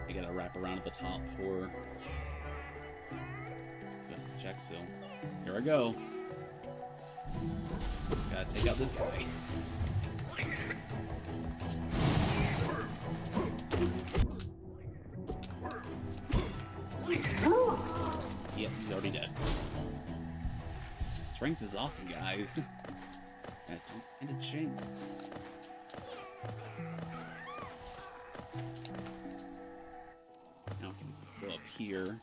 Speaker 1: You gotta wrap around at the top for just to check still. Here I go. Gotta take out this guy. Yep, he's already dead. Strength is awesome, guys. Guys, don't stand a chance. Now we can go up here.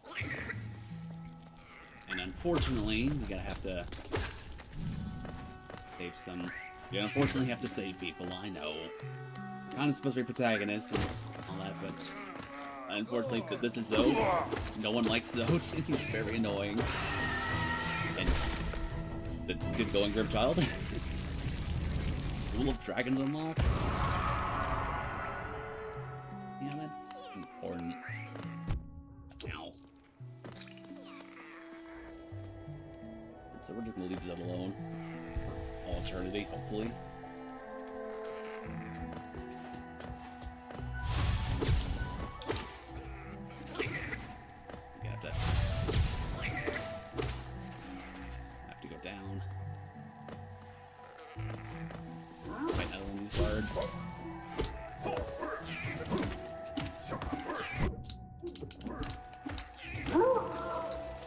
Speaker 1: And unfortunately, we gotta have to save some. We unfortunately have to save people, I know. I'm kind of supposed to be protagonists and all that, but unfortunately, this is Zote. No one likes Zote, and he's very annoying. And the good going GirambQuamb. Rule of Dragons unlocked. Yeah, that's important. Ow. So we're just gonna leave Zelda alone. All eternity, hopefully. You have to go down. Fight another one of these birds.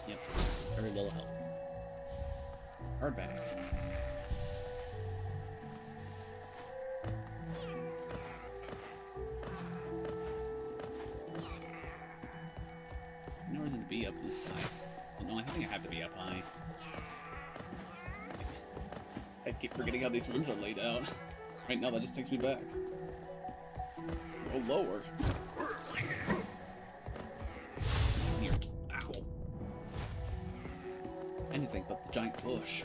Speaker 1: Yep. Card back. No reason to be up this high. Oh, no, I think I have to be up high. I keep forgetting how these rooms are laid out. Right now, that just takes me back. Go lower. Here. Ow. Anything but the giant bush.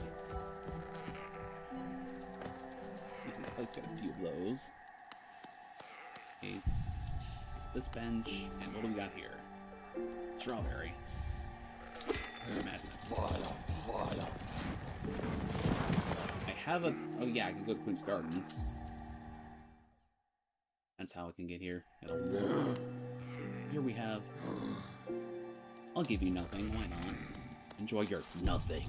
Speaker 1: I think this place got a few of those. Okay. This bench, and what do we got here? Strawberry. Imagine it. I have a... Oh yeah, I can go to Queen's Gardens. That's how I can get here. Here we have... I'll give you nothing, why not? Enjoy your nothing.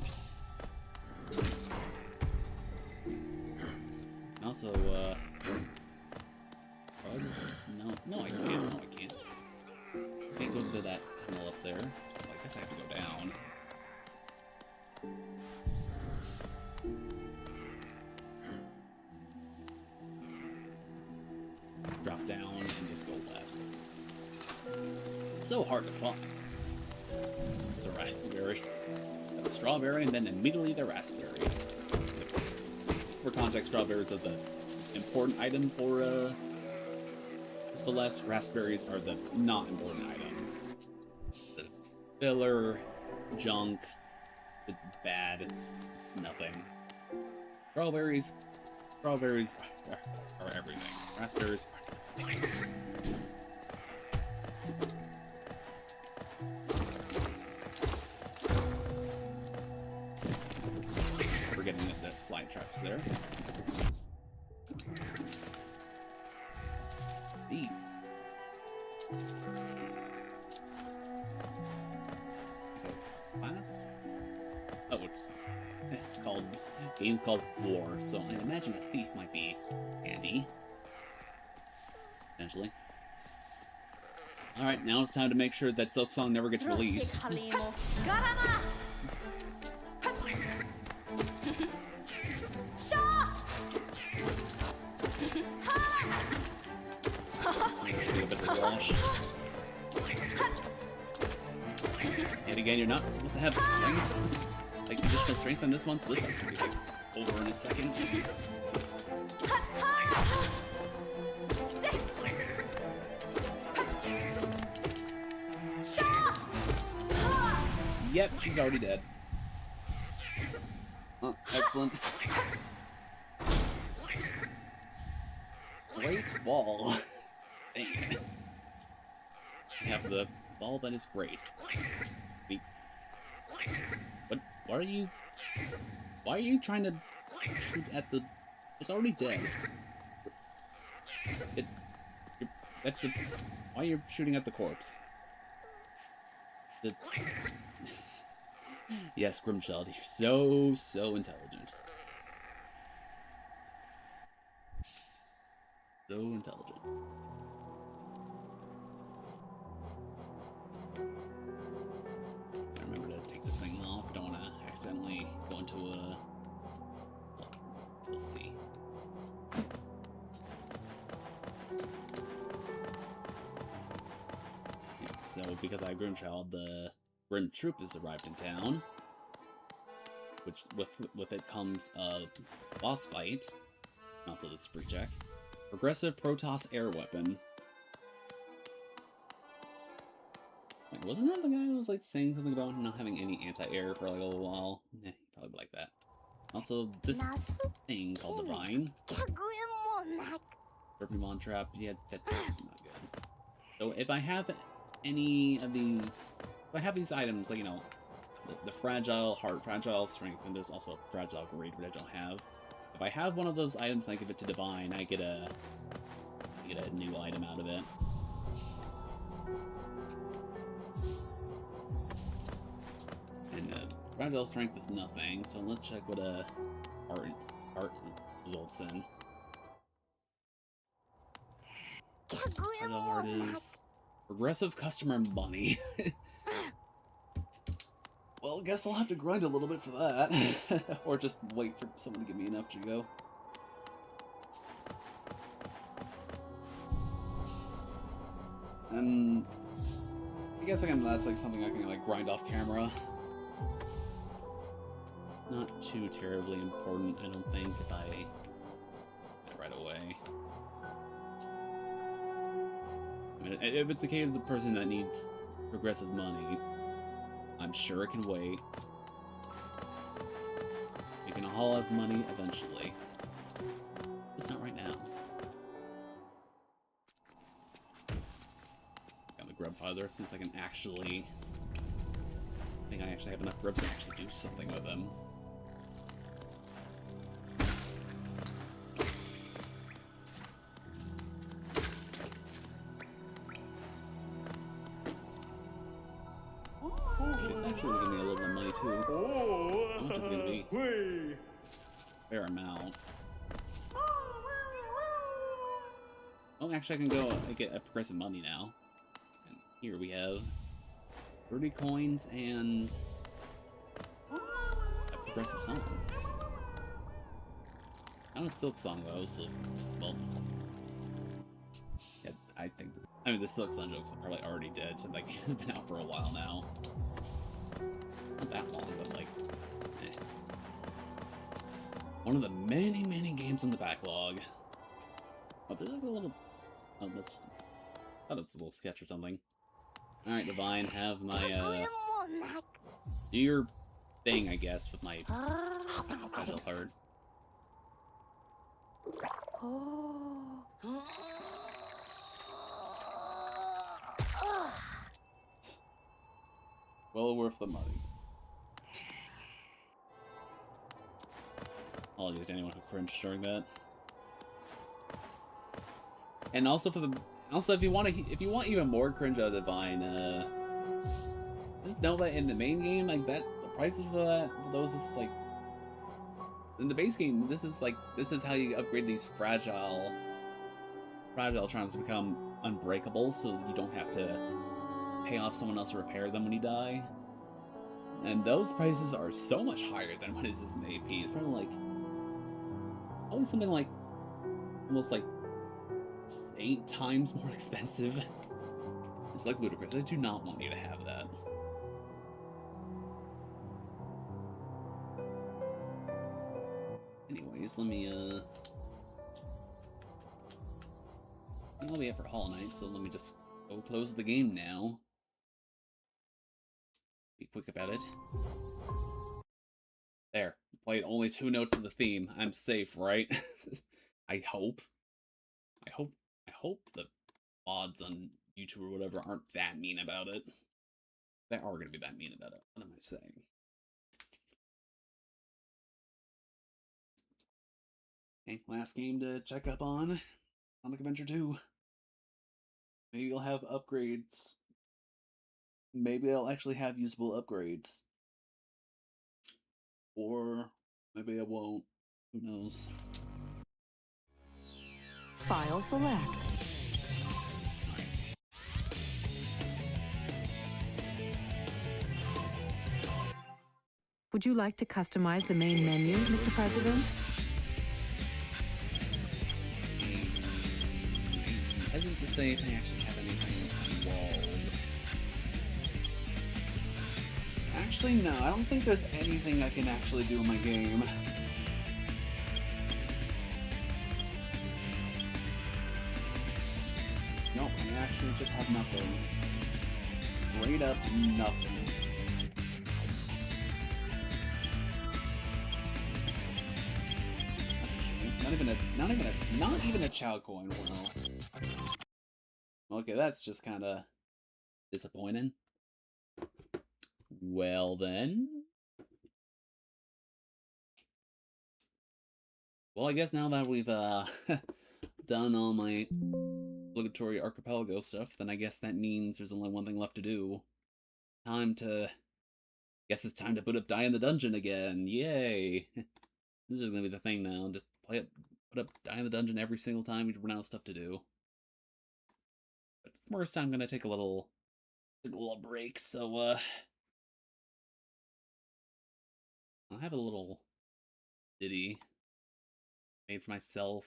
Speaker 1: And also, No, I can't. No, I can't. I can't go to that tunnel up there. So I guess I have to go down. Drop down and just go left. So hard to find. It's a raspberry. The strawberry and then immediately the raspberry. For context, strawberries are the important item for Celeste. Raspberries are the not important item. The filler, junk, the bad, it's nothing. Strawberries are everything. Raspberries are nothing. We're getting the fly traps there. Thief. Class? Oh, it's called game's called War, so I imagine a thief might be handy. Potentially. Alright, now it's time to make sure that Silk Song never gets released. A bit of a wash. And again, you're not supposed to have strength. Like, you just have strength on this one, so this one's gonna be like, over in a second. Yep, she's already dead. Oh, excellent. Great ball. Dang it. We have the ball that is great. What? Why are you trying to shoot at the... It's already dead. Why are you shooting at the corpse? Yes, Grimchild, you're so intelligent. So intelligent. I remember to take this thing off. Don't want to accidentally go into a... Well, we'll see. Yeah, so, because I have Grimchild, the Grim Troop has arrived in town. Which, with it comes a boss fight. And also this free check. Progressive Protoss air weapon. Like, wasn't that the guy that was like saying something about not having any anti-air for like a little while? Yeah, probably like that. Also, this thing called the Vine. Pokemon Trap, yeah, that's not good. So if I have any of these, if I have these items, like, you know, the fragile heart, fragile strength, and there's also a fragile greed, which I don't have. If I have one of those items and I give it to Divine, I get a new item out of it. And fragile strength is nothing, so let's check what art results in. Fragile heart is progressive customer money.
Speaker 2: Well, guess I'll have to grind a little bit for that. Or just wait for someone to give me enough to go. And I guess that's like something I can like grind off camera. Not too terribly important, I don't think, if I get it right away. I mean, if it's the case of the person that needs progressive money, I'm sure it can wait. We can all have money eventually. Just not right now. Got the grub farther since I can actually... I think I actually have enough grubs to actually do something with them. She's actually gonna give me a little bit of money too. How much is it gonna be? Fair amount. Oh, actually I can go get a progressive money now. And here we have 30 coins and a progressive song. Not a silk song though, so well. Yeah, I think I mean the silk song jokes are probably already dead, so that game has been out for a while now. Not that long, but like one of the many, many games in the backlog. Oh, there's like a little oh that's I thought it was a little sketch or something. Alright, Divine, have my do your thing, I guess, with my special card. Well worth the money. Apologies to anyone who cringed during that. And also for the if you want even more cringe out of Divine, just know that in the main game, like that the prices for those is like in the base game, this is how you upgrade these fragile trons to become unbreakable, so you don't have to pay off someone else to repair them when you die. And those prices are so much higher than what is in AP. It's probably something like almost like 8 times more expensive. It's like ludicrous. I do not want you to have that. Anyways, let me I'll be up for Hollow Knight, so let me just go close the game now. Be quick about it. There. Played only 2 notes of the theme. I'm safe, right? I hope. I hope the mods on YouTube or whatever aren't that mean about it. They are going to be that mean about it. What am I saying? Okay, last game to check up on. Sonic Adventure 2. Maybe you'll have upgrades. Maybe I'll actually have usable upgrades. Or maybe I won't. Who knows?
Speaker 3: File select. Would you like to customize the main menu, Mr. President?
Speaker 1: I'm hesitant to say if I actually have anything involved. Actually, no, I don't think there's anything I can actually do in my game. Nope, I actually just have nothing. Straight up nothing. Not even a Chow coin. Well, okay, that's just kind of disappointing. Well then. Well, I guess now that we've done all my obligatory Archipelago stuff, then I guess that means there's only one thing left to do. Guess it's time to put up Die in the Dungeon again. Yay! This is gonna be the thing now. Just put up Die in the Dungeon every single time we run out of stuff to do. But first, I'm gonna take a little break. So
Speaker 2: I have a little ditty made for myself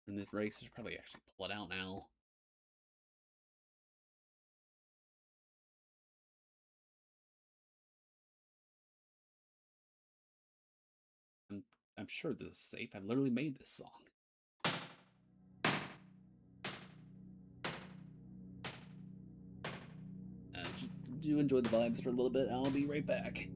Speaker 2: in this race. I should probably actually pull it out now. I'm sure this is safe. I literally made this song. Do enjoy the vibes for a little bit. I'll be right back.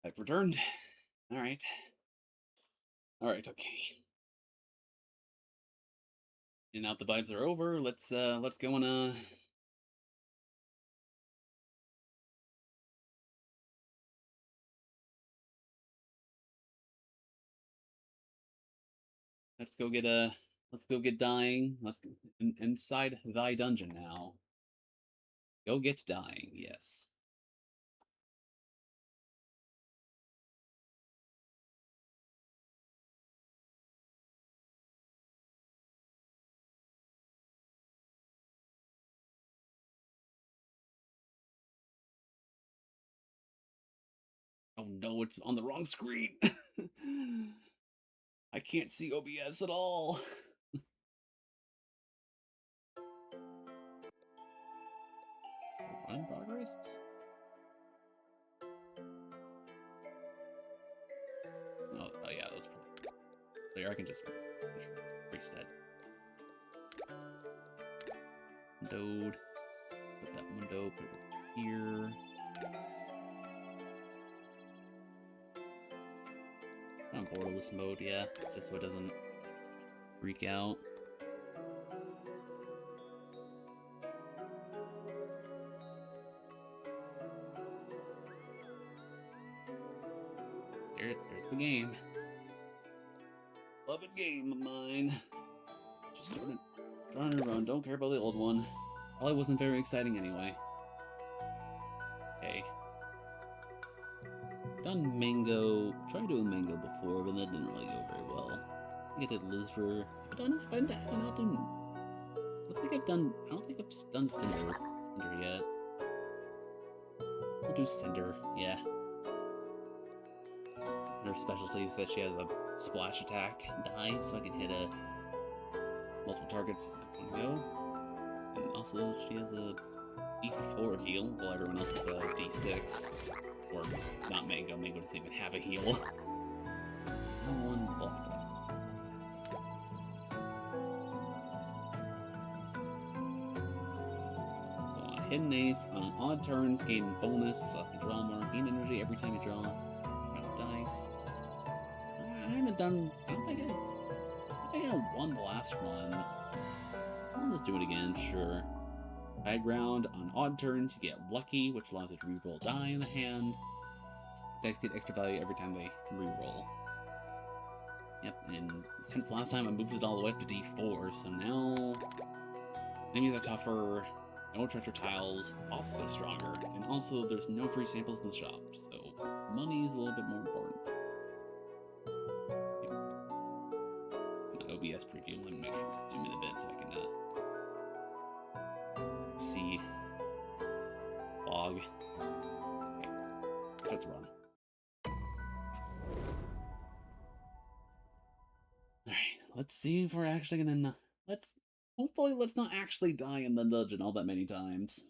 Speaker 2: I've returned. All right. All right. Okay. And now the vibes are over. Let's go on let's go get dying. Let's go inside thy dungeon now. Go get dying. Yes. Oh no, it's on the wrong screen. I can't see OBS at all. Run progress? Oh yeah, that was probably... There, I can just reset. Node. Put that window, put it here. On borderless mode, yeah, just so it doesn't freak out. There's the game. Beloved game of mine. Just trying to run. Don't care about the old one. Probably wasn't very exciting anyway. Okay. Done Mango. Tried doing Mango before, but that didn't really go very well. I think I did Lizver. I don't think I've just done Cinder yet. I'll do Cinder, yeah. Her specialty is that she has a splash attack die, so I can hit multiple targets at one go. And also, she has a D4 heal, while everyone else has a D6. Or not Mango. Mango doesn't even have a heal. No one blocked that. Hidden Ace on odd turns, gain bonus, which allows you to draw more. Gain energy every time you draw. No dice. I haven't done. I don't think I won the last run. I'll just do it again, sure. High ground on odd turns, you get lucky, which allows you to reroll die in the hand. Dice get extra value every time they reroll. Yep, and since last time I moved it all the way up to D4, so now enemies are tougher, no treasure tiles, bosses are stronger, and also there's no free samples in the shop, so money is a little bit more important. My OBS preview, let me make sure to zoom in a bit so I can see log. Okay, let's run. Alright, let's see if we're actually gonna hopefully let's not actually die in the dungeon all that many times.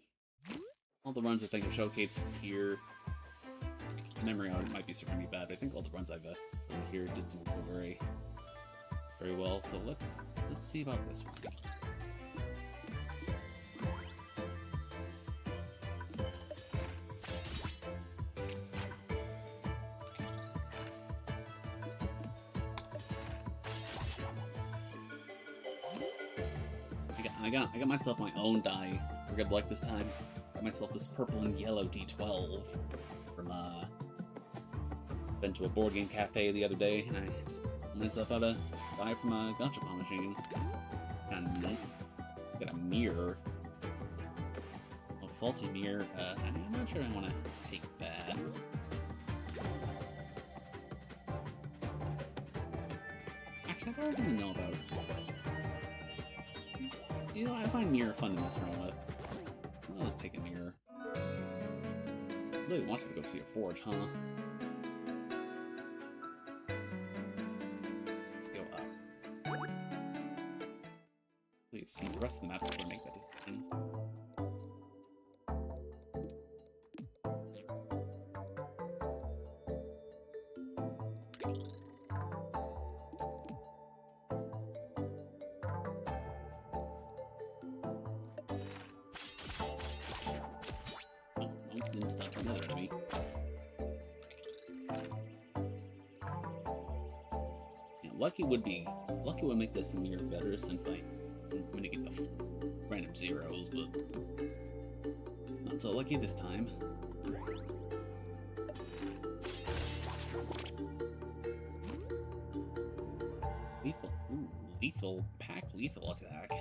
Speaker 2: All the runs I think I've showcased here. Memory on it might be serving me bad, but I think all the runs I've done here just didn't go very well, so let's see about this one. I got myself my own die for good luck this time. Got myself this purple and yellow D12 from been to a board game cafe the other day, and I just pulled myself out a die from a GirambQuamb machine. Got a mirror, a faulty mirror. I'm not sure I want to take that. Actually, I probably didn't know about. You know, I find mirror fun to mess around with. I'll take a mirror. Really wants me to go see a forge, huh? Let's go up. Please see the rest of the map before I make that decision. Lucky would make this mirror better since I'm gonna get the random zeros, but not so lucky this time. Lethal attack.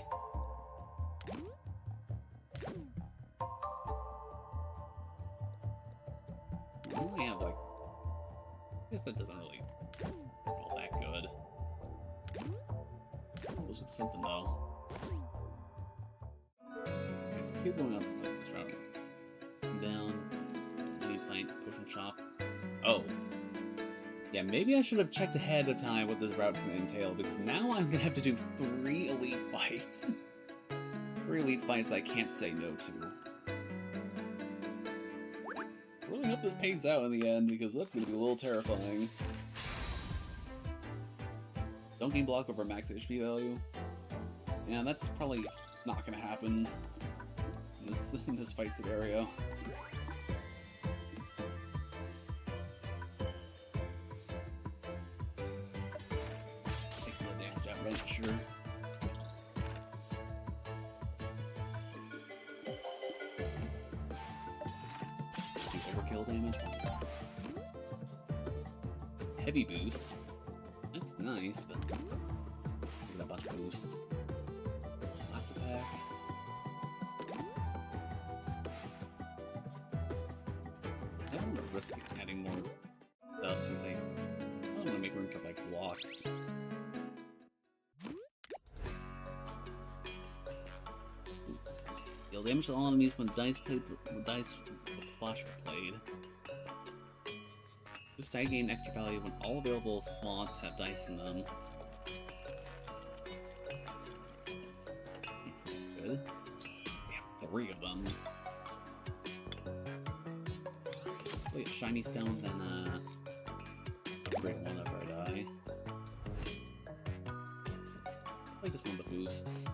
Speaker 2: I only have like, I guess that doesn't really all that good. Close to something though. I guess keep going up this route. Down. I need to find a potion shop.
Speaker 1: Oh. Yeah, maybe I should have checked ahead of time what this route's going to entail, because now I'm going to have to do 3 elite fights. 3 elite fights that I can't say no to. I really hope this pays out in the end, because that's going to be a little terrifying. Don't gain block over max HP value. Yeah, that's probably not going to happen in this fight scenario. Sure. Overkill damage. Heavy boost. That's nice, but look at that bunch of boosts. Last attack. I don't want to risk adding more stuff since I want to make room for like blocks. Deal damage to all enemies when dice with flash are played. Boost die gain extra value when all available slots have dice in them. That's good. We have 3 of them. Wait, shiny stones and upgrade one of our die. I just want the boosts.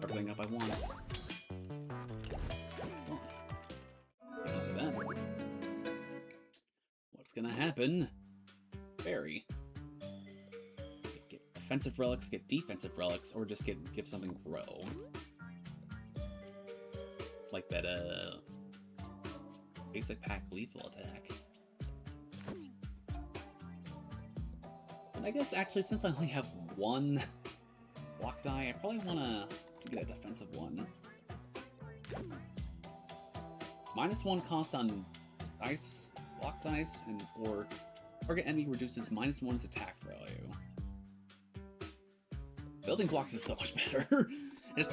Speaker 1: Everything up I want. Oh. What's gonna happen? Fairy. Get offensive relics, get defensive relics, or just give something grow. Like that basic pack lethal attack. And I guess actually since I only have 1 block die, I probably wanna get a defensive one. -1 cost on dice, block dice, and or target enemy reduces -1's attack value. Building blocks is so much better. Just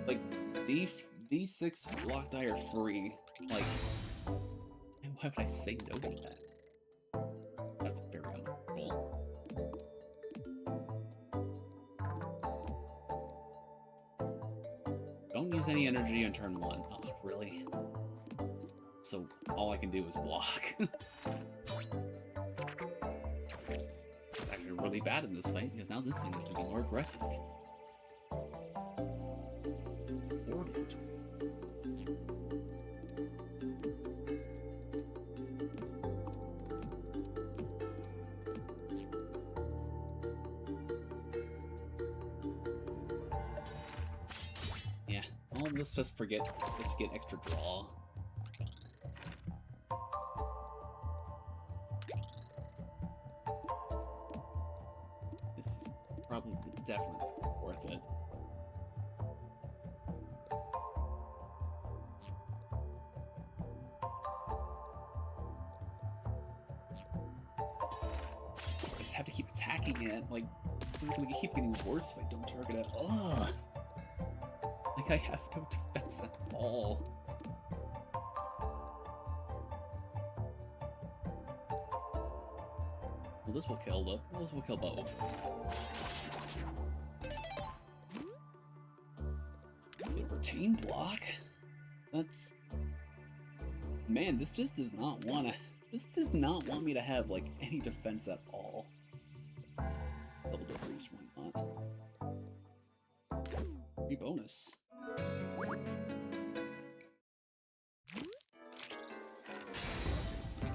Speaker 1: like D6 block die are free. Like, why would I say no to that? That's very uncool. Don't use any energy on turn 1. Oh, really? So all I can do is block. It's actually really bad in this fight because now this thing is going to be more aggressive. Ordered. Let's just forget, just get extra draw. This is probably definitely worth it. I just have to keep attacking it, like, it's gonna keep getting worse if I don't target it. Ugh! Like, I have no defense at all. Well, this will kill though. This will kill both. The retain block? That's... Man, this just does not want to... This does not want me to have, like, any defense at all. Double decrease, why not? Free bonus.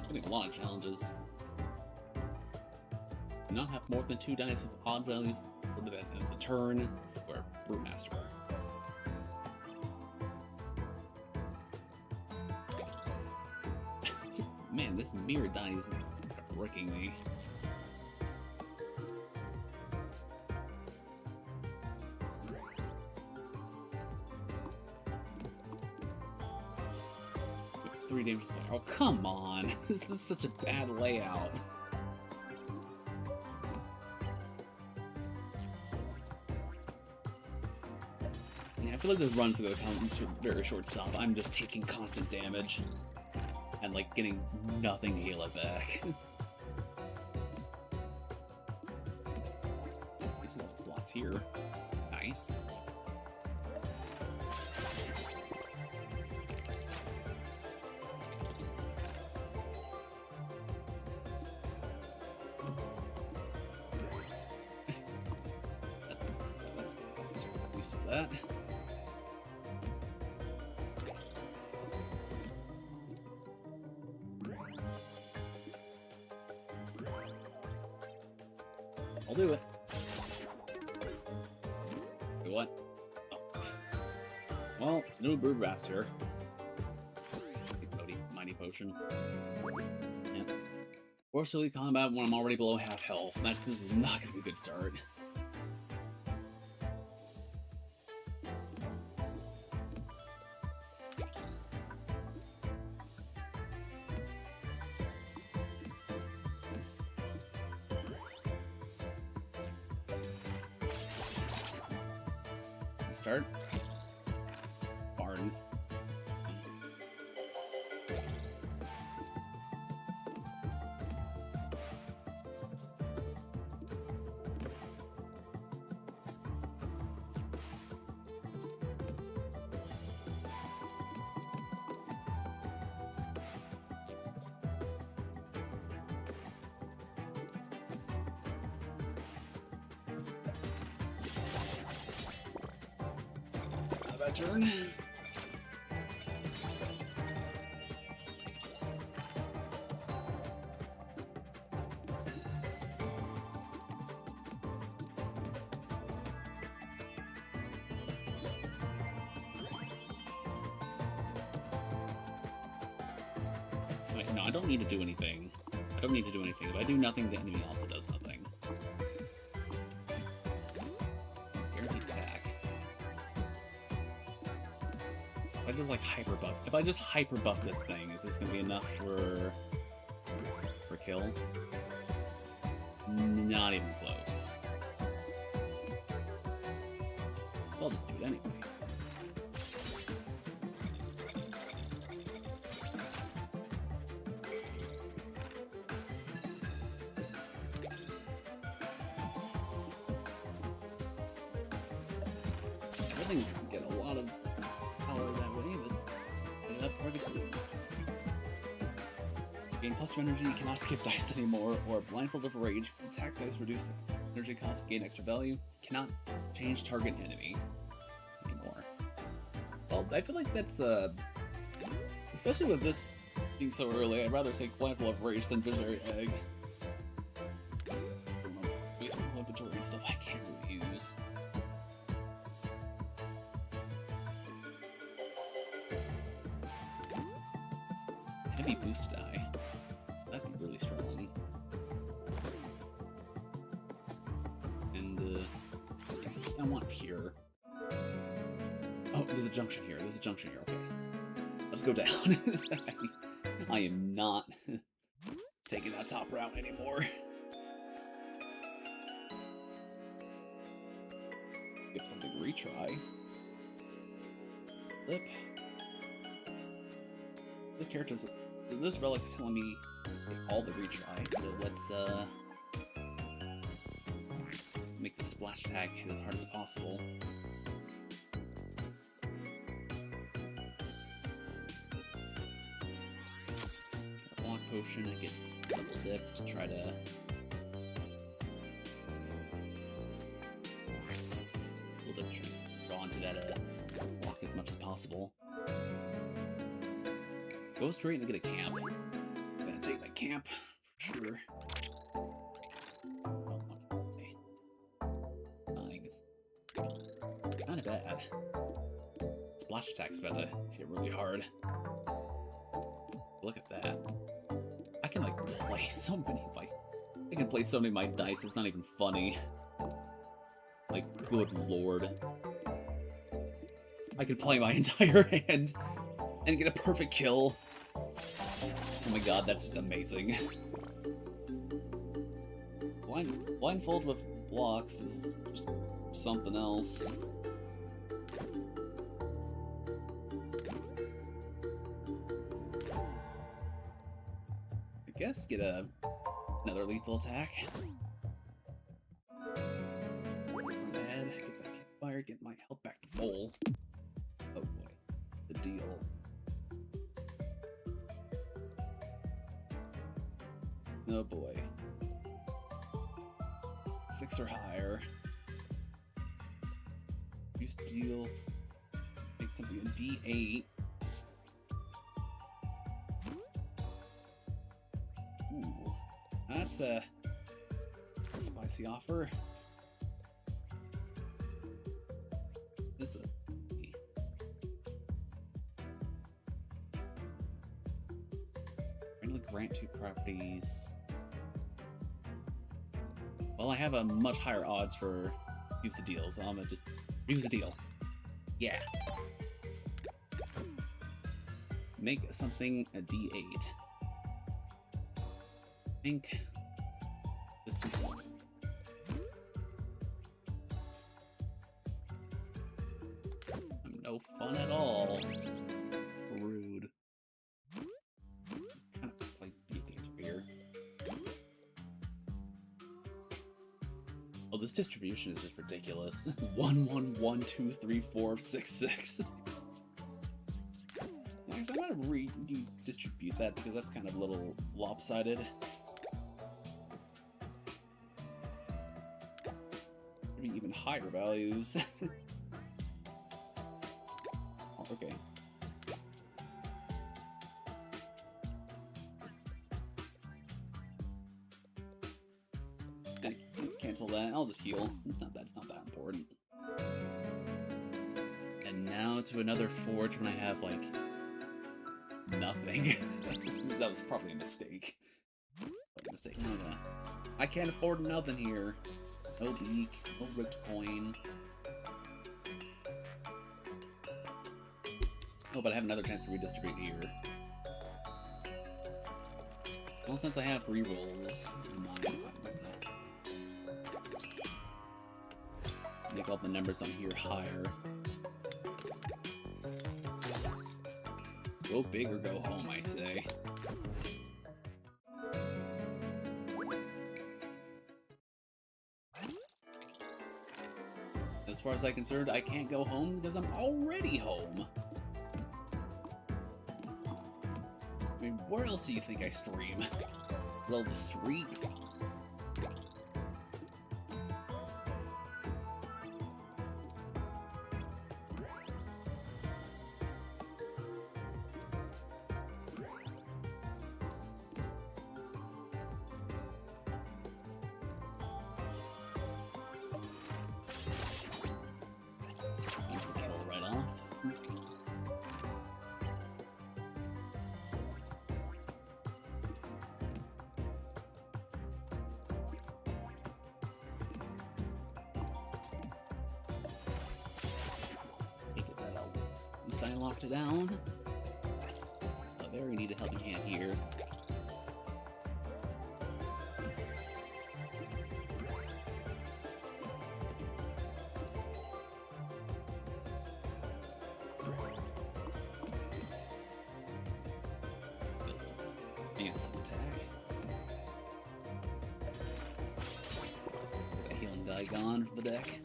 Speaker 1: Getting a lot of challenges. Do not have more than 2 dice with odd values for the turn, or Brewmaster. Just, man, this mirror die is wrecking me. Damage. Oh, come on! This is such a bad layout. Yeah, I feel like this run's gonna come to a very short stop. I'm just taking constant damage.
Speaker 2: and like getting nothing to heal it back. Using all the slots here. Nice. That's used to that. I'll do it. Do what? Oh. Well, no bird raster. Mighty potion. Yeah. Forcefully combat when I'm already below half health. This is not gonna be a good start. Start. Barn. Turn. Wait, no, I don't need to do anything. I don't need to do anything. If I do nothing, the enemy also does nothing. Guaranteed attack. If I just hyper buff this thing, is this gonna be enough for kill? Not even close. I'll just do it anyway. I think we can get a lot of power that way, but enough targets to do it. Gain +2 energy, you cannot skip dice anymore, or blindfold of rage. Attack dice reduce energy cost, gain extra value. Cannot change target enemy anymore. Well, I feel like that's especially with this being so early, I'd rather take blindfold of rage than visionary egg. Inventory and stuff I can't really use. Heavy boost die. That'd be really strong. And I want pure. Oh, there's a junction here. There's a junction here. Okay, let's go down. I am not taking that top route anymore. Give something a retry. Flip. This relic is telling me all the retries, so let's make the splash tag hit as hard as possible. Get a block potion and get double dip to try to draw into that block as much as possible. Go straight and get a camp. I'm gonna take that camp for sure. Nice. Not bad. Splash attack's about to hit really hard. Look at that. I can like play so many I can play so many of my dice, it's not even funny. Like, good lord. I could play my entire hand and get a perfect kill. Oh my god, that's just amazing. Blindfold with blocks is just something else. guess get another lethal attack. Run ahead, get back fired, get my health back to full. Oh boy, the deal. Oh boy. 6 or higher. Use deal. Make something a D8. Ooh, that's a spicy offer. This is randomly grant 2 properties. Well, I have a much higher odds for use the deal, so I'm gonna just use the deal. Yeah. Make something a D8. I think this is I'm no fun at all. Rude. Just kind of play things weird. Oh, this distribution is just ridiculous. 1, 1, 1, 2, 3, 4, 6, 6. I'm gonna redistribute that because that's kind of a little lopsided. Maybe even higher values. Oh, okay. Cancel that. I'll just heal. It's not that important. And now to another forge when I have like nothing. That was probably a mistake. Oh, I can't afford nothing here. No beak, no ripped coin. Oh, but I have another chance to redistribute here. Well, since I have rerolls in mind, make all the numbers on here higher. Go big or go home, I say. As far as I'm concerned, I can't go home because I'm already home. I mean, where else do you think I stream? Well, the street. I locked it down. I very need a helping hand here. Yes, attack. Got a healing die gone for the deck.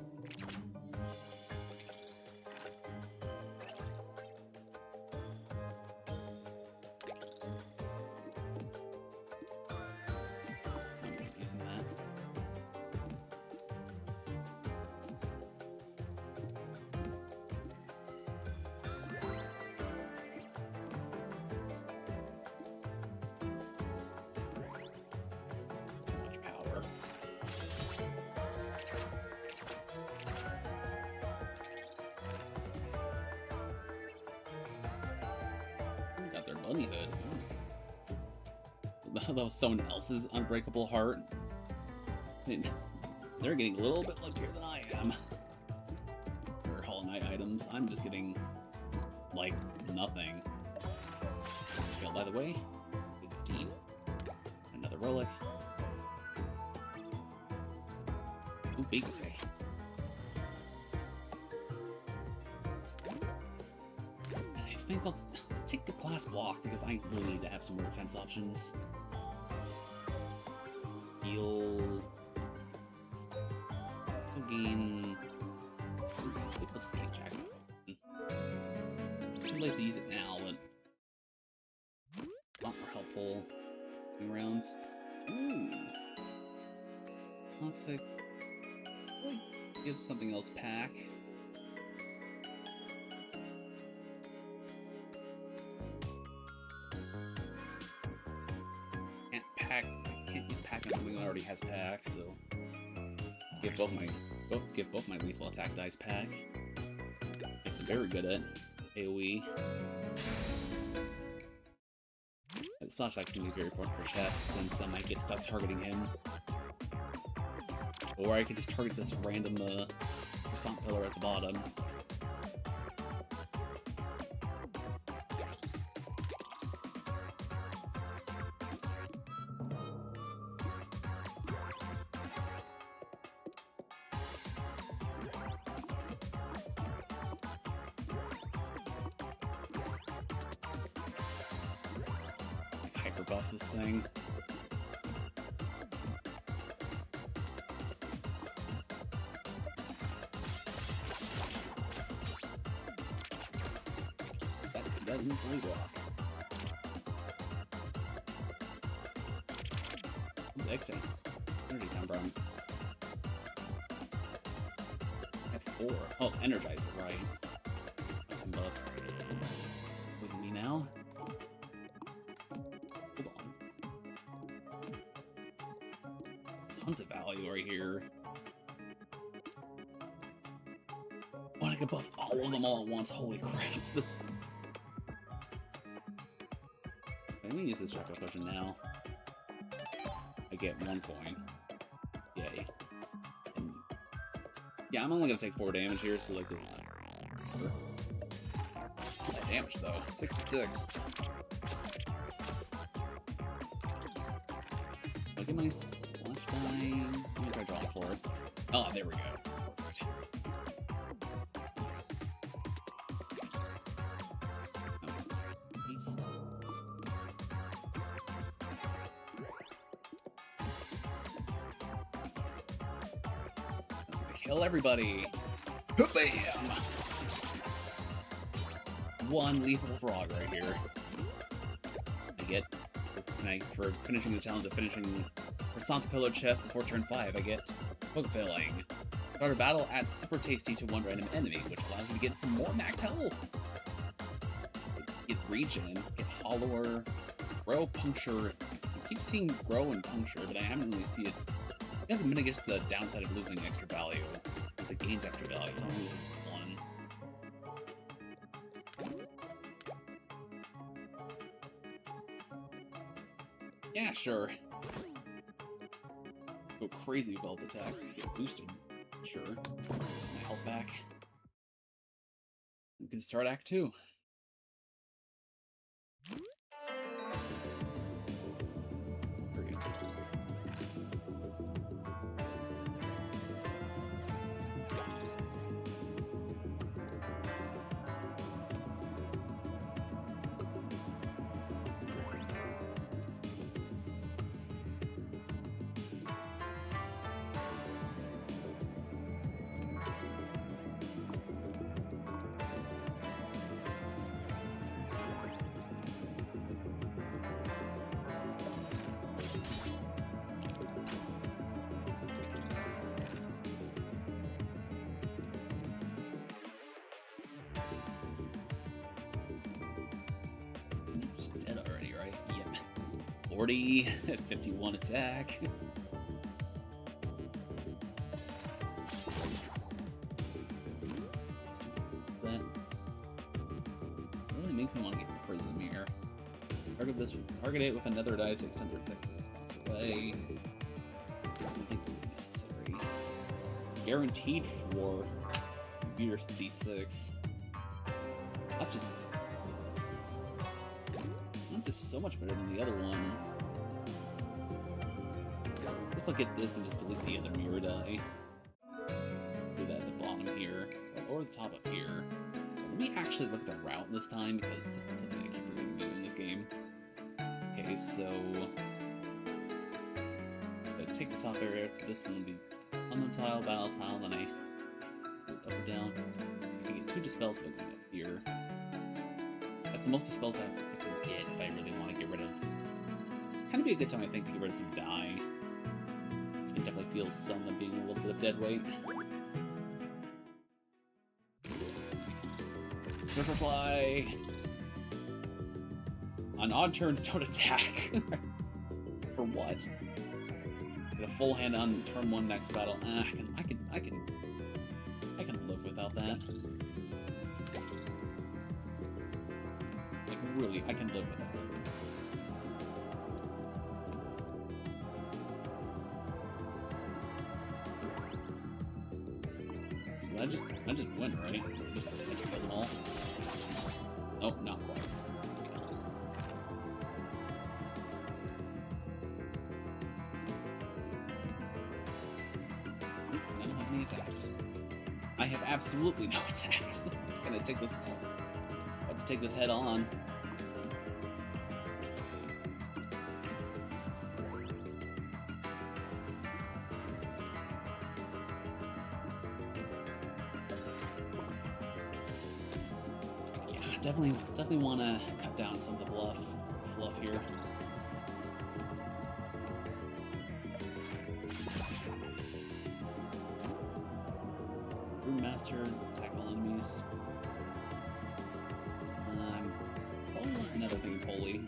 Speaker 2: Bunnyhood. That was someone else's unbreakable heart. I mean, they're getting a little bit luckier than I am. For Hollow Knight items, I'm just getting, like, nothing. Kill, by the way. 15. Another relic. Ooh, big attack. I think I'll take the class block because I really need to have some more defense options. really have to use it now, but not more helpful. Rounds. Ooh. Looks like give something else pack. Can't use pack on something that already has pack, so give both my lethal attack dice pack. I'm very good at AoE. The splash attack is going to be very important for Chef, since I might get stuck targeting him. Or I could just target this random croissant pillar at the bottom. Hyper buff this thing. That didn't really block. Where'd the extra energy come from? F4. Oh, Energizer, right. Nothing buff. Losing me now? Hold on. Tons of value right here. When I can buff all of them all at once, holy crap. Let me use this chocolate potion now. I get 1 coin. Yay. And yeah, I'm only gonna take 4 damage here, so like there's that damage though. 66. Look at my splash die. Let me try drawing for it. Oh, there we go. Perfect. Beast. That's gonna kill everybody. Bam! 1 lethal frog right here. I get, for finishing the challenge of finishing Croissant Pillar Chef before turn 5, I get hook filling. Start a battle, adds super tasty to 1 random enemy, which allows you to get some more max health. Get regen, get hollower, grow, puncture. I keep seeing grow and puncture, but I haven't really seen it. It hasn't been against the downside of losing extra value, because it gains extra value, so I'm losing 1. Yeah, sure. Go crazy with all the attacks. Get boosted. Sure. My health back. We can start Act 2. It's dead already, right? Yep. 40, 51 attack. That really makes me want to get Prism here. Target it with another dice, extend their effect response away. I don't think it's necessary. Guaranteed for Meter D6. That's just so much better than the other one. I guess I'll get this and just delete the other mirror die. Do that at the bottom here, or the top up here. Let me actually look at the route this time, because that's something I keep forgetting to do in this game. Okay, so if I take the top area, this one would be unknown tile, battle tile, then I go up or down. I can get 2 dispels if I go up here. That's the most of spells I can get if I really want to get rid of. Kind of be a good time, I think, to get rid of some dye. You can definitely feel some of being a little bit of dead weight. Riverfly! On odd turns, don't attack. For what? Get a full hand on turn 1 next battle. I can live without that. Like really, I can live without that. So I just win, right? I just kill them all. Nope, not quite. I don't have any attacks. I have absolutely no attacks. I'm gonna take this. I have to take this head on. Definitely want to cut down some of the fluff here. Brewmaster, attack all enemies. Probably want another thing holy.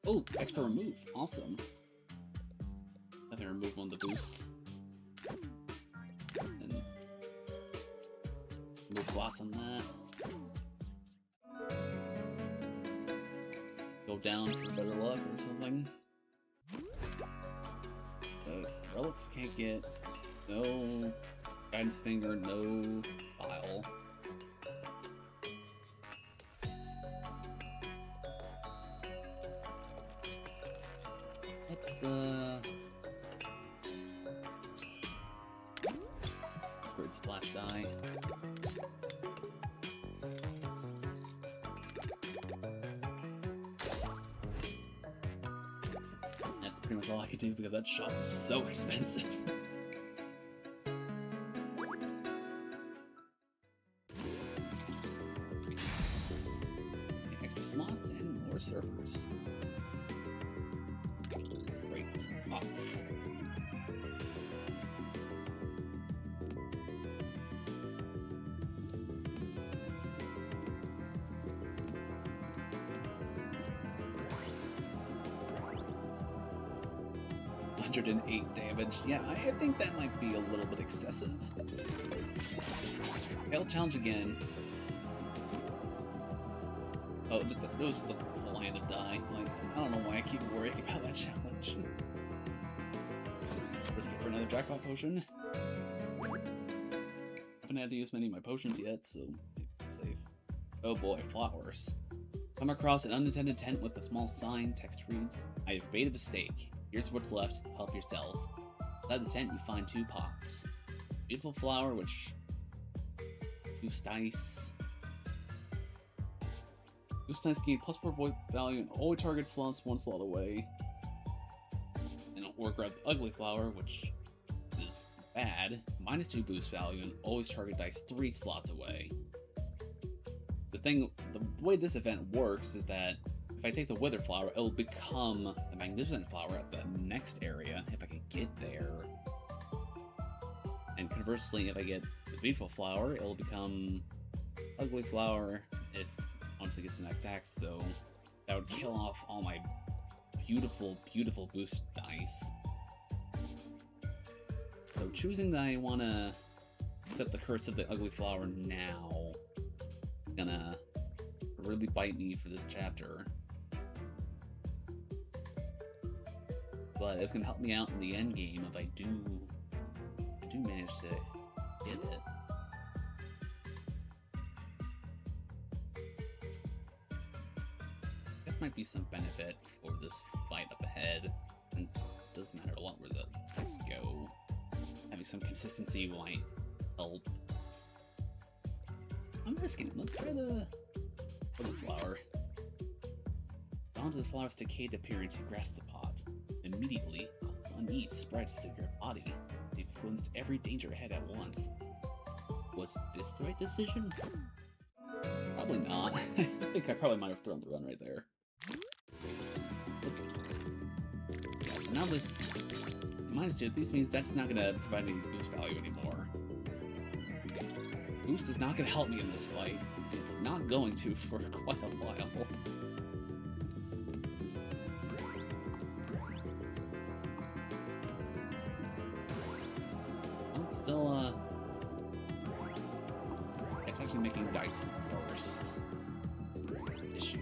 Speaker 2: Oh, extra remove, awesome. I can remove one of the boosts. Move boss on that. Go down for better luck or something. Relics can't get. No guidance finger, no file. Let's upgrade splash die. Pretty much all I could do because that shop was so expensive. Extra slots and more servers. Great. Oh. 108 damage. Yeah, I think that might be a little bit excessive. Failed challenge again. Oh, it was the full hand of die. Like, I don't know why I keep worrying about that challenge. Risk it for another jackpot potion. Haven't had to use many of my potions yet, so it's safe. Oh boy, flowers. Come across an unintended tent with a small sign. Text reads, "I have made a mistake. Here's what's left. Help yourself." Inside the tent, you find 2 pots. Beautiful flower, which boost dice. Boost dice gain +4 void value and always target slots 1 slot away. And or grab the ugly flower, which is bad. -2 boost value and always target dice 3 slots away. The way this event works is that if I take the wither flower, it'll become the magnificent flower at the next area, if I can get there. And conversely, if I get the beautiful flower, it'll become ugly flower if once I get to the next axe, so that would kill off all my beautiful, beautiful boost dice. So choosing that I want to accept the curse of the ugly flower now is gonna really bite me for this chapter. But it's gonna help me out in the end game if I do manage to get it. This might be some benefit for this fight up ahead, since it doesn't matter a lot where the attacks go. Having some consistency might help. I'm risking it. Let's try the flower. Onto the flower's decayed appearance, he grasps the pot. Immediately, unease spreads to your body as you
Speaker 1: influenced every danger ahead at once. Was this the right decision? Probably not. I think I probably might have thrown the run right there. Yeah, so now this -2 at least means that's not gonna provide any boost value anymore. Boost is not gonna help me in this fight. It's not going to for quite a while. I'm still, it's actually making dice worse. Issue.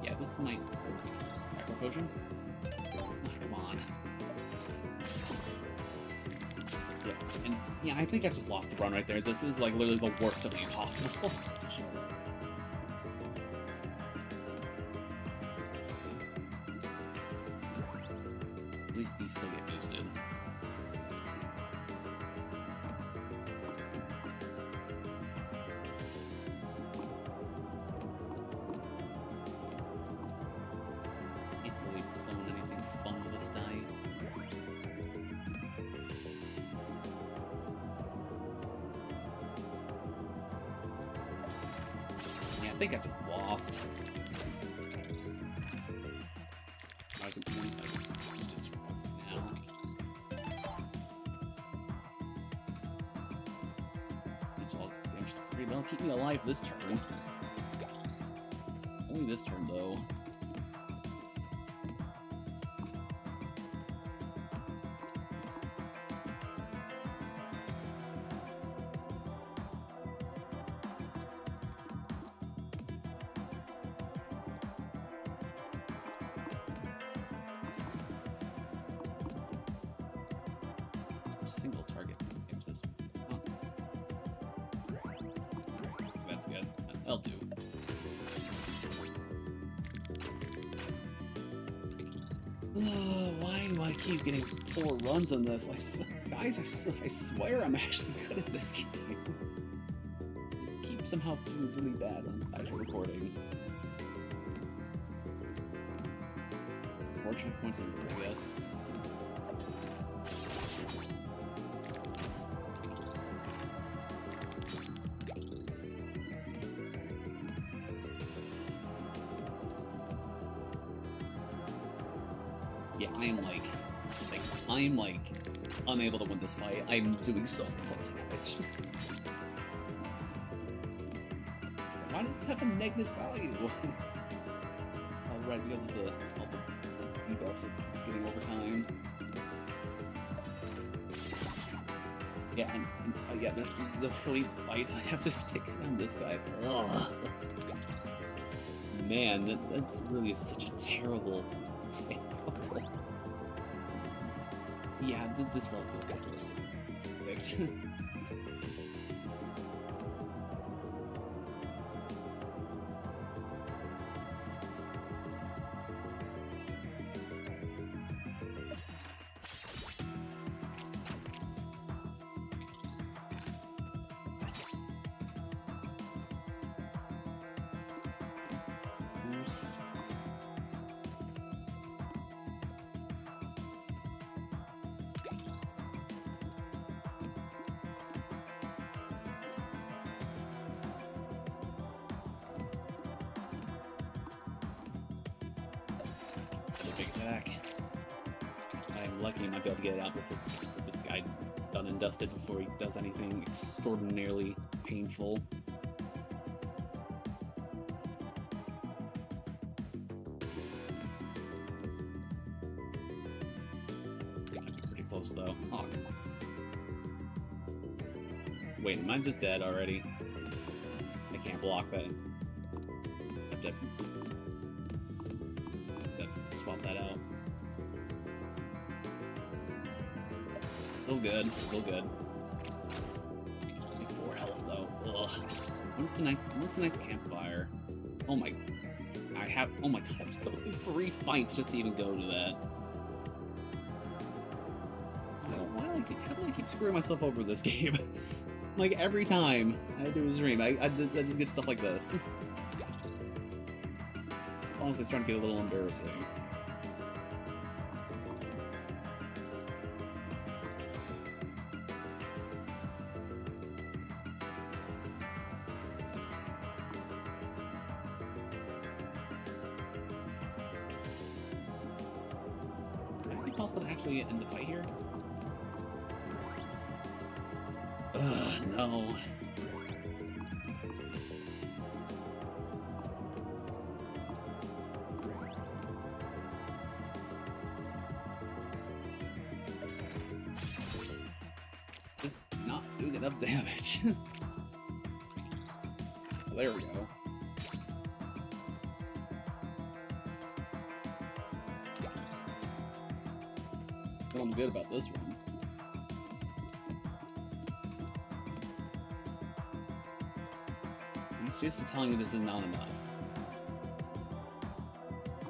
Speaker 1: Yeah, this might... Macro potion? Oh, come on. Yeah, and yeah, I think I just lost the run right there. This is like literally the worst of the impossible. At least these still get boosted. Can't really clone anything fun with this die. Yeah, I think I just lost. I can use my just now. Damage 3. They'll keep me alive this turn. Only this turn, though. Single target games this one. Oh. That's good. That'll do. Why do I keep getting 4 runs on this? Guys, I swear I'm actually good at this game. Just keep somehow doing really bad on actual recording. Fortunate coincidence, I guess. Yeah, I'm like unable to win this fight. I'm doing so little damage. Why does it have a negative value? Oh, right, because of all the debuffs it's getting over time. Yeah, and yeah, this is the really fight. I have to take down this guy. Ugh. Man, that's really such a terrible. Yeah, this relic was definitely perfect. Big attack. I'm lucky I might be able to get it out before with this guy done and dusted before he does anything extraordinarily painful. That'd be pretty close though. Oh, come on. Wait, am I just dead already? I can't block that. I have to swap that out. Still good, still good. 4 health though. Ugh. When's the next campfire? Oh my god, I have to go through 3 fights just to even go to that. How do I keep screwing myself over this game? Like every time I do a stream, I just get stuff like this. Oh
Speaker 2: honestly starting to get a little embarrassing. Would it be possible to actually end the fight here? Ugh, no. Just not doing enough damage. There we go. Feeling good about this one. Are you seriously telling me this is not enough?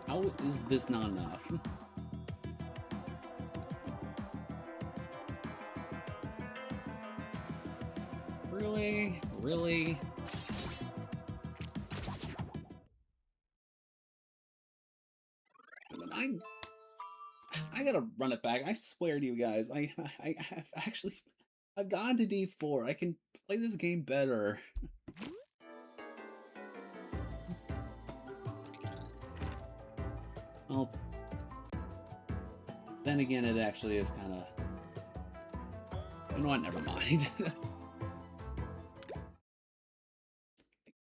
Speaker 2: How is this not enough? Really? Really? I gotta run it back. I swear to you guys, I've gone to D4. I can play this game better. Well, then again, it actually is kind of. You know what? Never mind.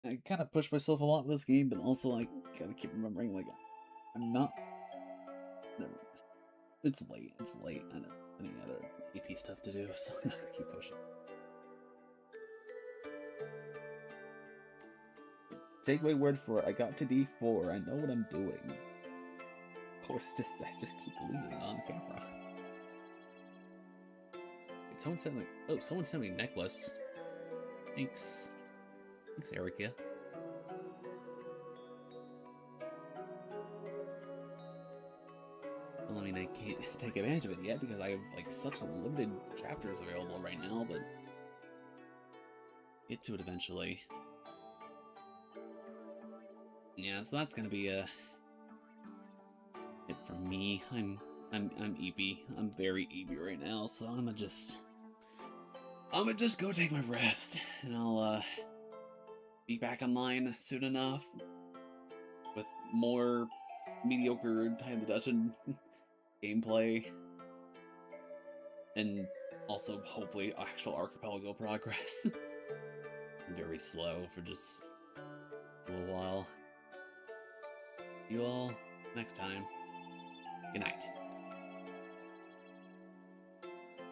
Speaker 2: I kind of push myself a lot in this game, but also I gotta keep remembering, like, I'm not. Never. It's late. It's late. I know any other AP stuff to do, so I'm gonna keep pushing. Take my word for it. I got to D4. I know what I'm doing. Of course, I just keep losing on camera. Wait, someone sent me. Oh, someone sent me a necklace. Thanks. Thanks, Erica. Well, I mean, I can't take advantage of it yet because I have like such limited chapters available right now, but get to it eventually. Yeah, so that's gonna be it from me. I'm EP. I'm very EP right now, so I'm gonna just go take my rest, and I'll be back online soon enough with more mediocre Time the Dungeon gameplay, and also hopefully actual Archipelago progress. Very slow for just a little while. See you all next time. Good night.